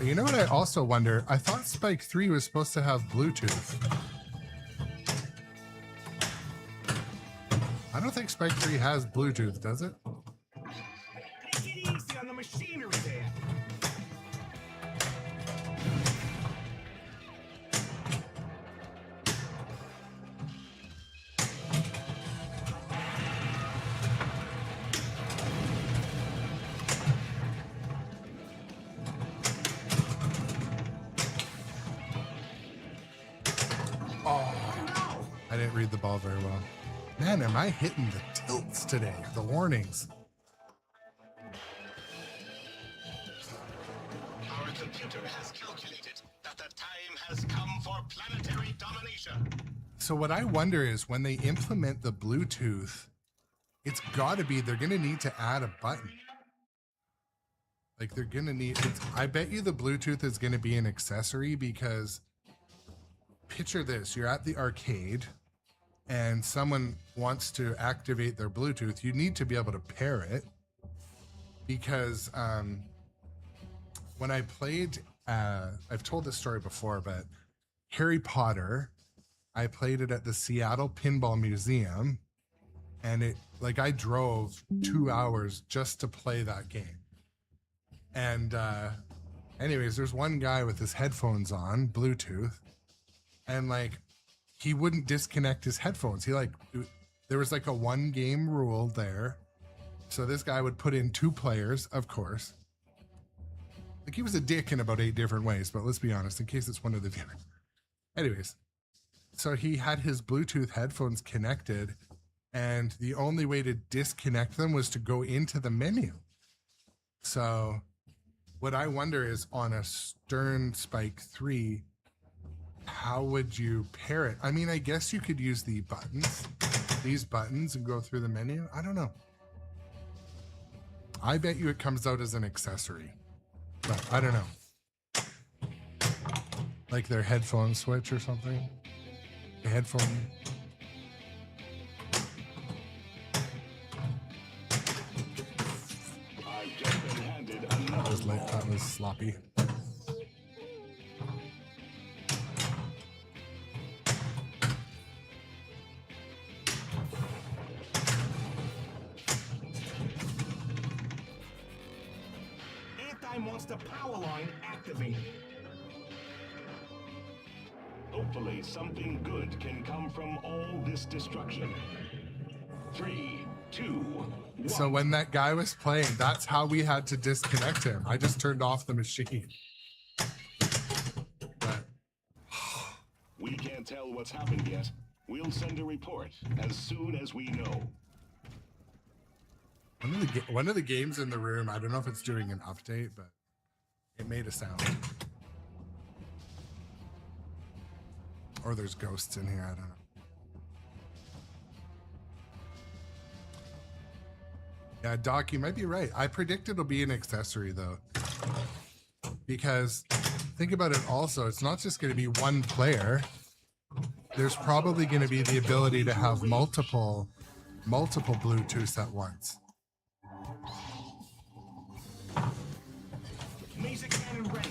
You know what I also wonder? I thought Spike 3 was supposed to have Bluetooth. I don't think Spike 3 has Bluetooth, does it? Take it easy on the machinery there. I didn't read the ball very well. Man, am I hitting the tilts today? The warnings. Our computer has calculated that the time has come for planetary domination. So what I wonder is when they implement the Bluetooth, it's got to be, they're going to need to add a button. Like they're going to need, I bet you the Bluetooth is going to be an accessory because picture this, you're at the arcade and someone wants to activate their Bluetooth. You need to be able to pair it because when I played, I've told this story before, but Harry Potter, I played it at the Seattle Pinball Museum and it, like I drove 2 hours just to play that game. And anyways, there's one guy with his headphones on, Bluetooth, and like he wouldn't disconnect his headphones. He like, there was like a 1 game rule there. So this guy would put in 2 players, of course. Like he was a dick in about 8 different ways, but let's be honest, in case it's one of the viewers. Anyways, so he had his Bluetooth headphones connected and the only way to disconnect them was to go into the menu. So what I wonder is on a Stern Spike 3, how would you pair it? I mean, I guess you could use the buttons, these buttons, and go through the menu. I don't know. I bet you it comes out as an accessory, but I don't know. Like their headphone switch or something. A headphone. I've just been handed another That was late. That was sloppy. Anti-monster power line activated. Hopefully something good can come from all this destruction. 3, 2, 1. So when that guy was playing, that's how we had to disconnect him. I just turned off the machine. But We can't tell what's happened yet. We'll send a report as soon as we know. one of the games in the room, I don't know if it's doing an update, but it made a sound. Or there's ghosts in here, I don't know. Yeah, Doc, you might be right. I predict it'll be an accessory though. Because think about it also, it's not just going to be one player. There's probably going to be the ability to have multiple Bluetooths at once. Laser cannon ready.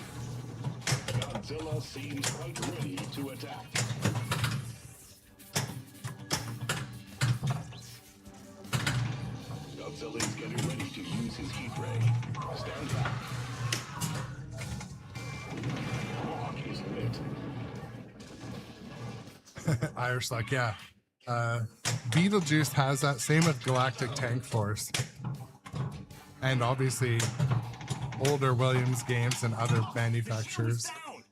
Godzilla seems quite ready to attack. Godzilla is getting ready to use his heat ray. Stand back. Rock is lit. Irish Luck, yeah. Beetlejuice has that. Same with Galactic Tank Force. And obviously older Williams games and other manufacturers. Down.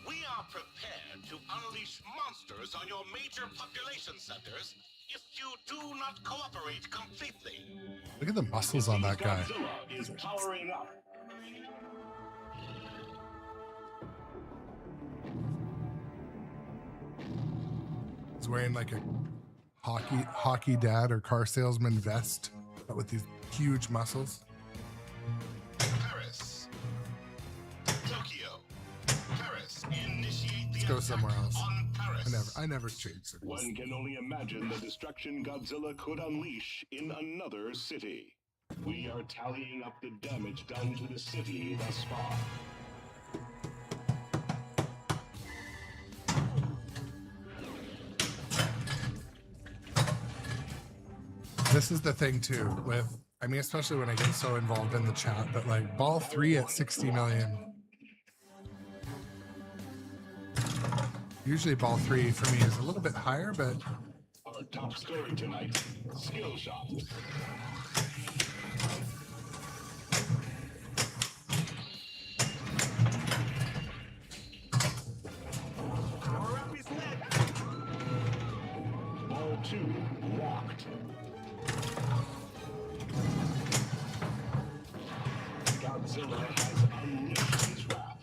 We are prepared to unleash monsters on your major population centers if you do not cooperate completely. Look at the muscles on that guy. Godzilla is powering up. He's wearing like a hockey dad or car salesman vest, but with these huge muscles. Paris. Tokyo. Paris. Initiate the Let's go somewhere attack else. on Paris. I never changed cities. One can only imagine the destruction Godzilla could unleash in another city. We are tallying up the damage done to the city thus far. This is the thing too with, I mean, especially when I get so involved in the chat, but like ball 3 at 60 million. Usually ball 3 for me is a little bit higher, but Our top story tonight, skill shot. Power up his leg. Ball 2 walked. Godzilla has unleashed his wrath.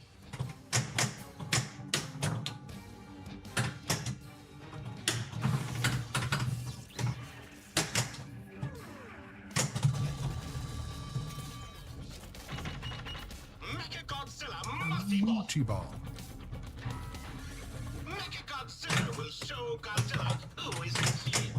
Mechagodzilla multiball. multi-ball. Mechagodzilla will show Godzilla who is king.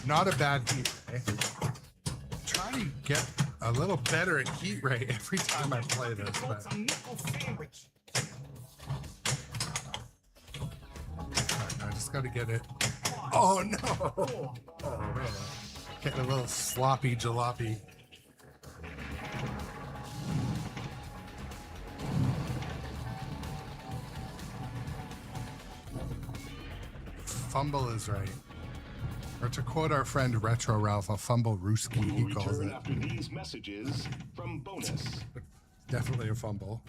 Not a bad heat ray. Try to get a little better at heat ray every time I play this, but What's a nickel sandwich? I just got to get it. Oh no! Oh man, getting a little sloppy jalopy. Fumble is right. Or to quote our friend Retro Ralph, a fumble Ruski, he We'll calls return it. after these messages from Bonus. Definitely a fumble.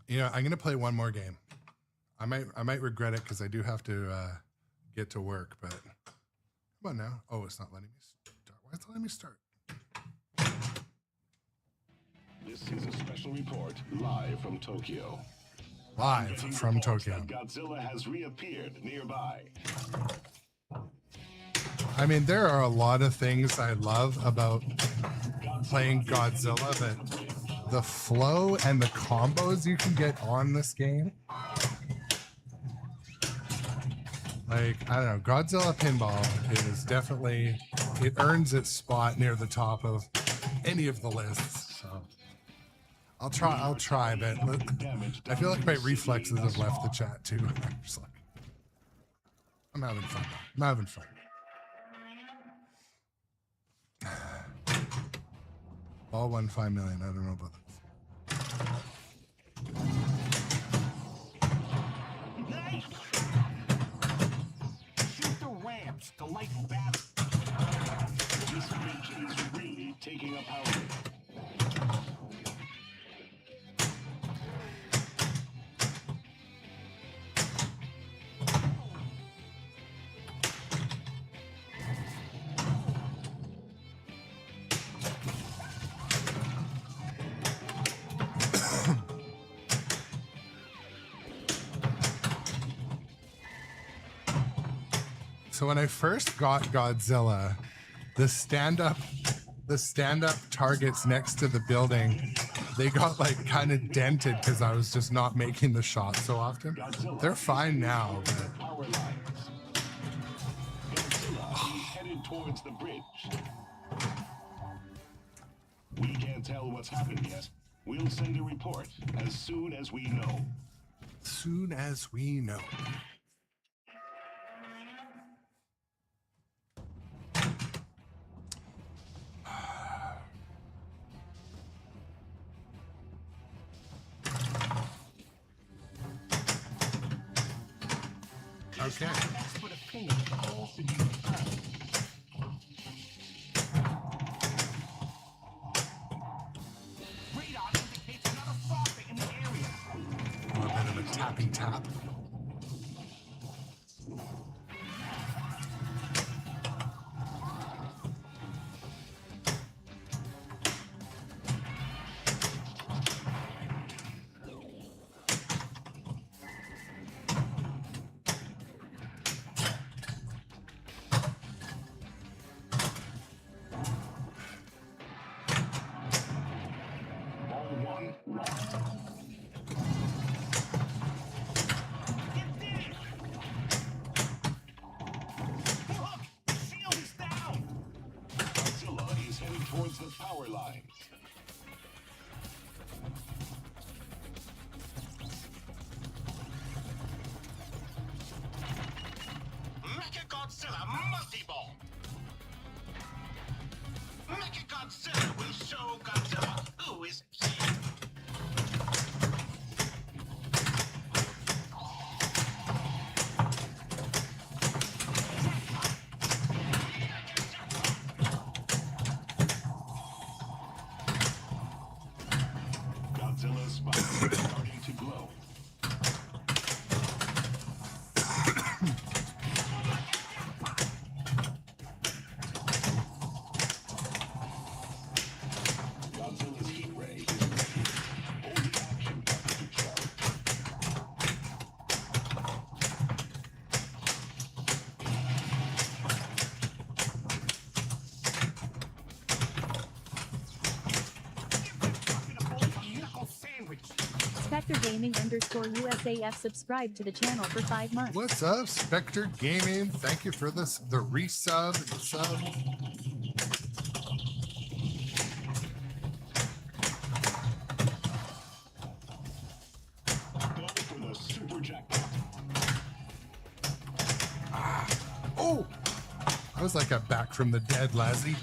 You know, I'm gonna play one more game. I might regret it because I do have to get to work. But come on now. Oh, it's not letting me start. Why is it letting me start? This is a special report live from Tokyo. Live from Reports Tokyo. that Godzilla has reappeared nearby. I mean, there are a lot of things I love about playing Godzilla, but the flow and the combos you can get on this game. Like, I don't know, Godzilla Pinball is definitely, it earns its spot near the top of any of the lists. So I'll try, but look, I feel like my reflexes have left the chat too. I'm just like, I'm having fun. I'm having fun. Ball won 5 million. I don't know about this. Nice. Shoot the ramps to light battle. This region is really taking a pounding. So when I first got Godzilla, the stand-up targets next to the building, they got like kind of dented because I was just not making the shot so often. They're fine now, but Power lines. Godzilla headed headed towards the bridge. We can't tell what's happened yet. We'll send a report as soon as we know. Soon as we know. Okay. Expert opinion calls to be confirmed. Radar indicates another saucer in the area. A little bit of a tappy tap. Towards the power lines. Godzilla multiball. Godzilla will show Godzilla who is king. Godzilla's spine is starting to glow. Godzilla's heat ray is ready. Hold the action button to charge. Spectre Gaming _USAF subscribed to the channel for 5 months. What's up, Spectre Gaming? Thank you for this, the resub, the sub. Go for the super jackpot. Oh! I was like a back from the dead, Lazzy.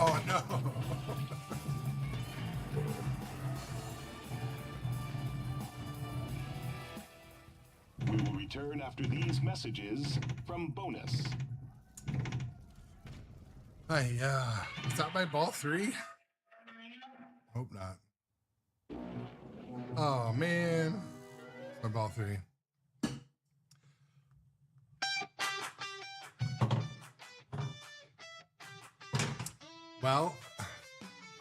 Oh no! We will return after these messages from Bonus. Hey, is that my ball 3? Hope not. Oh man, it's my ball 3. Well,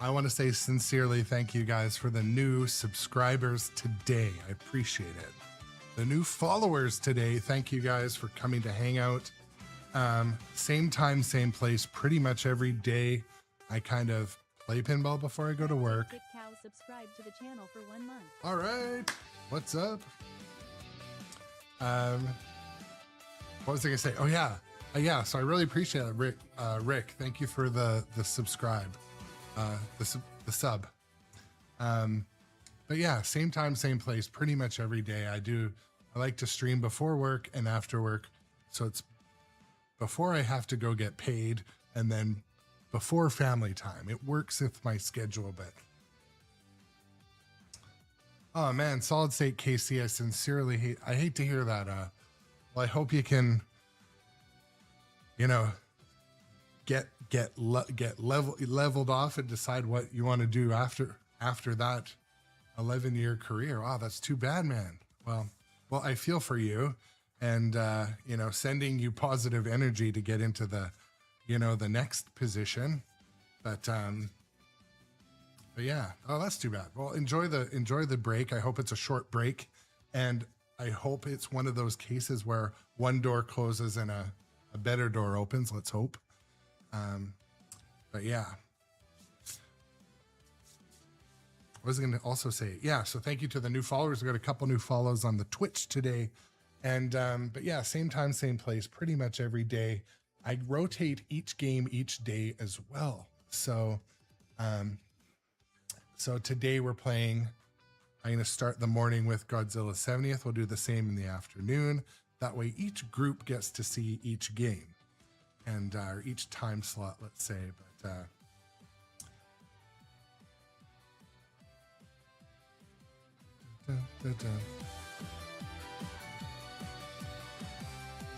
I want to say sincerely thank you guys for the new subscribers today. I appreciate it. The new followers today, thank you guys for coming to hang out. Same time, same place, pretty much every day. I kind of play pinball before I go to work. Dick Cow subscribed to the channel for 1 month. All right, what's up? What was I gonna say? Oh yeah. Yeah, so I really appreciate it, Rick. Rick, thank you for the subscribe, the sub. But yeah, same time, same place, pretty much every day. I like to stream before work and after work, so it's before I have to go get paid, and then before family time. It works with my schedule a bit. Oh man, Solid State KC, I sincerely hate to hear that. Well, I hope you can, you know, get leveled off and decide what you want to do after that 11-year career. Wow, that's too bad, man. Well, I feel for you, and you know, sending you positive energy to get into the, you know, the next position. But yeah, oh, that's too bad. Well, enjoy the break. I hope it's a short break, and I hope it's one of those cases where one door closes and a better door opens. Let's hope. But yeah. I was going to also say, yeah, so thank you to the new followers. We got a couple new follows on the Twitch today. And, but yeah, same time, same place, pretty much every day. I rotate each game each day as well. So, so today we're playing, I'm going to start the morning with Godzilla 70th. We'll do the same in the afternoon. That way each group gets to see each game and, or each time slot, let's say, but,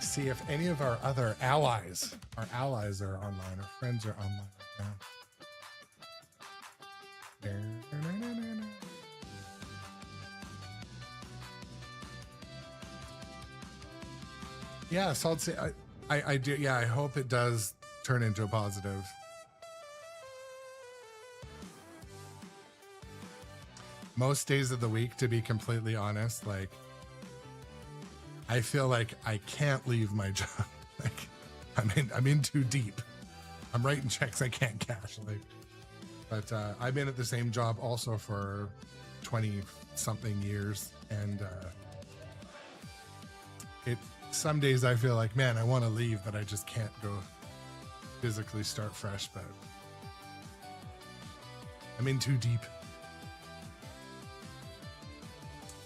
see if any of our other allies are online, our friends are online right now. Yeah, so I'd say I do. Yeah, I hope it does turn into a positive. Most days of the week, to be completely honest, like I feel like I can't leave my job. Like I'm in too deep. I'm writing checks I can't cash. Like, but I've been at the same job also for 20 something years, and some days I feel like, man, I want to leave, but I just can't go physically start fresh. But I'm in too deep.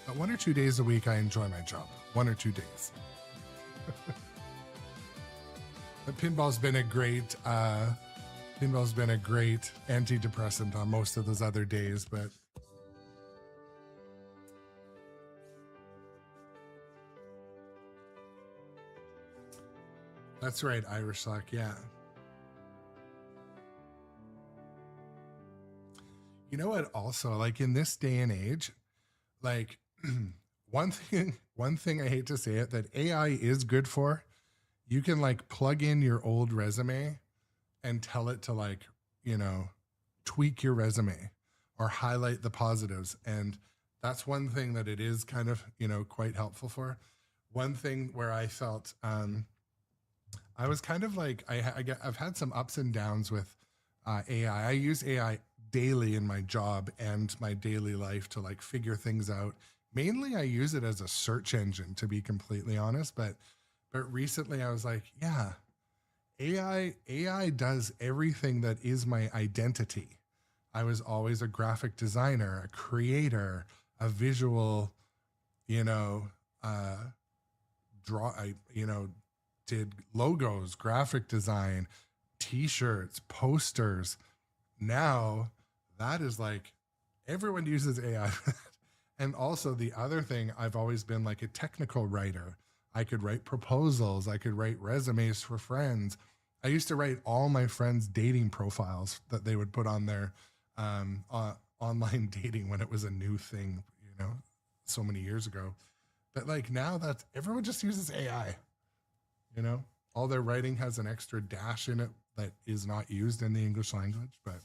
But 1 or 2 days a week, I enjoy my job. 1 or 2 days. But pinball's been a great antidepressant on most of those other days. But that's right, Irish Lock. Yeah. You know what? Also, like in this day and age, like one thing I hate to say it, that AI is good for, you can like plug in your old resume and tell it to like, you know, tweak your resume or highlight the positives. And that's one thing that it is kind of, you know, quite helpful for. One thing where I felt, I was kind of like, I've had some ups and downs with AI. I use AI daily in my job and my daily life to like figure things out. Mainly I use it as a search engine, to be completely honest, but recently I was like, yeah, AI does everything that is my identity. I was always a graphic designer, a creator, a visual, you know, did logos, graphic design, t-shirts, posters. Now that is like, everyone uses AI. And also the other thing, I've always been like a technical writer. I could write proposals. I could write resumes for friends. I used to write all my friends' dating profiles that they would put on their online dating when it was a new thing, you know, so many years ago. But like now that's, everyone just uses AI, you know, all their writing has an extra dash in it that is not used in the English language, but,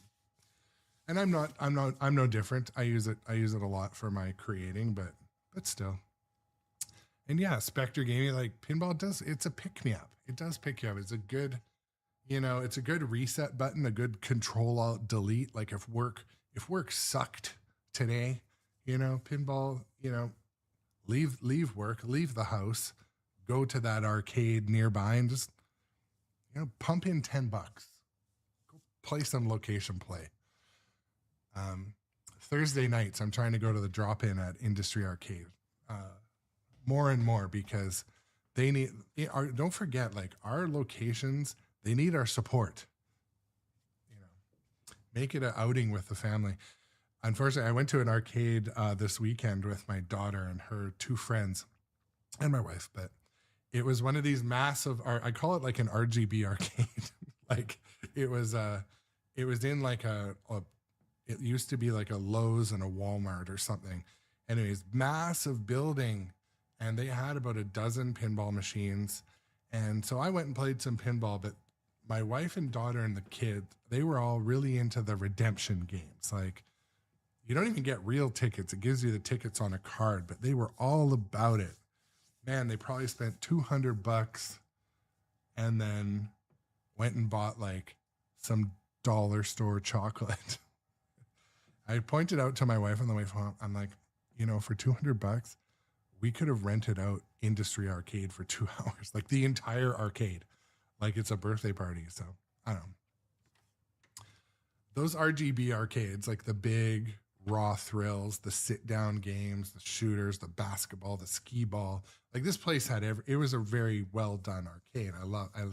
and I'm no different. I use it a lot for my creating, but still. And yeah, Spectre Gaming, like pinball it's a pick me up. It does pick you up. It's a good, you know, it's a good reset button, a good Control Alt Delete. Like if work sucked today, you know, pinball, you know, leave work, leave the house, go to that arcade nearby and just, you know, pump in $10. Go play some location play. Thursday nights, I'm trying to go to the drop-in at Industry Arcade more and more because they need, don't forget, like our locations, they need our support. You know, make it an outing with the family. Unfortunately, I went to an arcade this weekend with my daughter and her 2 friends and my wife, but it was one of these massive, I call it like an RGB arcade. Like it was in like it used to be like a Lowe's and a Walmart or something. Anyways, massive building, and they had about a dozen pinball machines. And so I went and played some pinball, but my wife and daughter and the kid, they were all really into the redemption games. Like you don't even get real tickets. It gives you the tickets on a card, but they were all about it. man, they probably spent $200 and then went and bought like some dollar store chocolate. I pointed out to my wife on the way home, I'm like, you know, for $200, we could have rented out Industry Arcade for 2 hours, like the entire arcade, like it's a birthday party. So I don't know. Those RGB arcades, like the big raw thrills, the sit down games, the shooters, the basketball, the skee ball, like this place had it was a very well done arcade.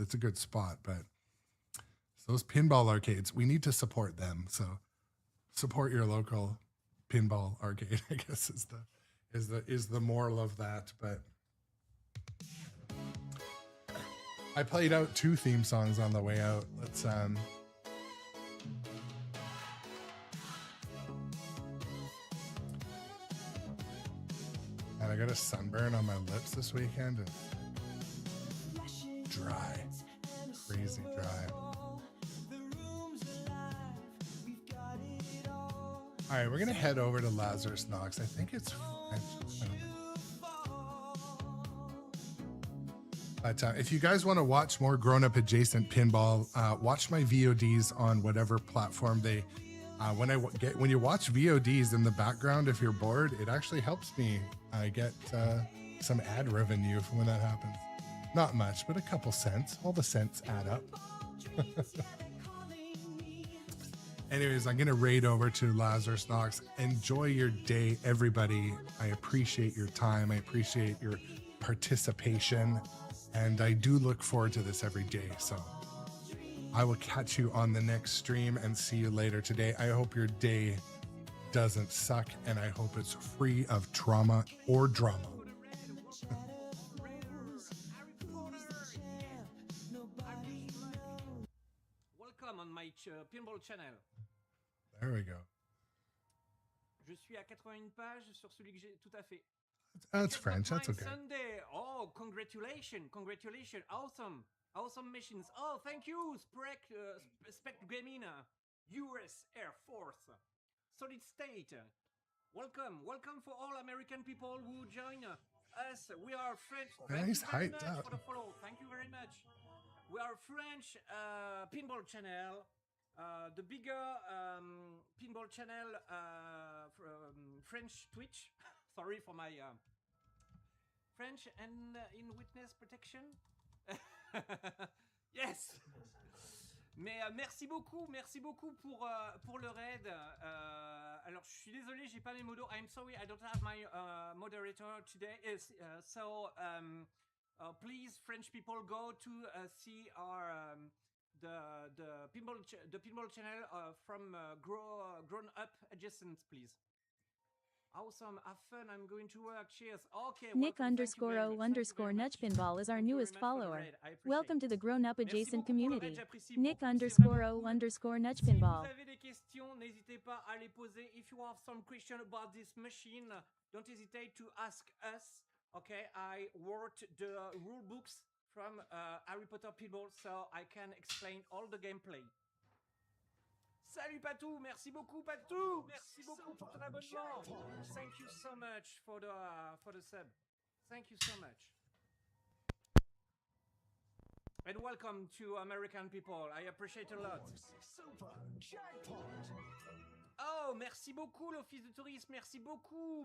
It's a good spot, but those pinball arcades, we need to support them. So support your local pinball arcade, I guess is the moral of that. But I played out 2 theme songs on the way out. Let's and I got a sunburn on my lips this weekend and dry, crazy dry. All right, we're gonna head over to Lazarus Knox. I think it's French. But if you guys want to watch more Grownup Adjacent Pinball, watch my VODs on whatever platform they. When you watch VODs in the background, if you're bored, it actually helps me get some ad revenue when that happens. Not much, but a couple cents. All the cents add up. Anyways, I'm going to raid over to Lazarus Knox. Enjoy your day, everybody. I appreciate your time. I appreciate your participation. And I do look forward to this every day. So I will catch you on the next stream and see you later today. I hope your day doesn't suck, and I hope it's free of trauma or drama. Welcome on my pinball channel. There we go. Je suis à 81 pages sur celui que j'ai tout à fait. That's French. That's okay. Sunday. Oh, congratulations. Awesome missions. Oh, thank you. Spec Gaming, US Air Force, Solid State. Welcome for all American people who join us. We are French. Nice Thank you very hyped much up. for the follow. Thank you very much. We are French pinball channel, the bigger pinball channel French Twitch. Sorry for my French and in witness protection. Yes. Mais merci beaucoup pour le raid. Alors je suis désolé, j'ai pas mes modos. I'm sorry, I don't have my moderator today. So please, French people, go to see our the pinball channel from Grownup Adjacent, please. Awesome, have fun. I'm going to work. Cheers. Okay. Nick_O_Nutchpinball is our newest follower. Welcome to the Grownup Adjacent community. Nick_O_Nutchpinball. Nick_O_Nutchpinball. Si vous avez des questions, n'hésitez pas à les poser. If you have some question about this machine, don't hesitate to ask us. Okay, I wrote the rule books from Harry Potter Pinball, so I can explain all the gameplay. Salut Patou, merci beaucoup Patou, merci beaucoup pour ton abonnement. Thank you so much for the sub. Thank you so much. And welcome to American people. I appreciate a lot. Oh, merci beaucoup l'Office de tourisme, merci beaucoup.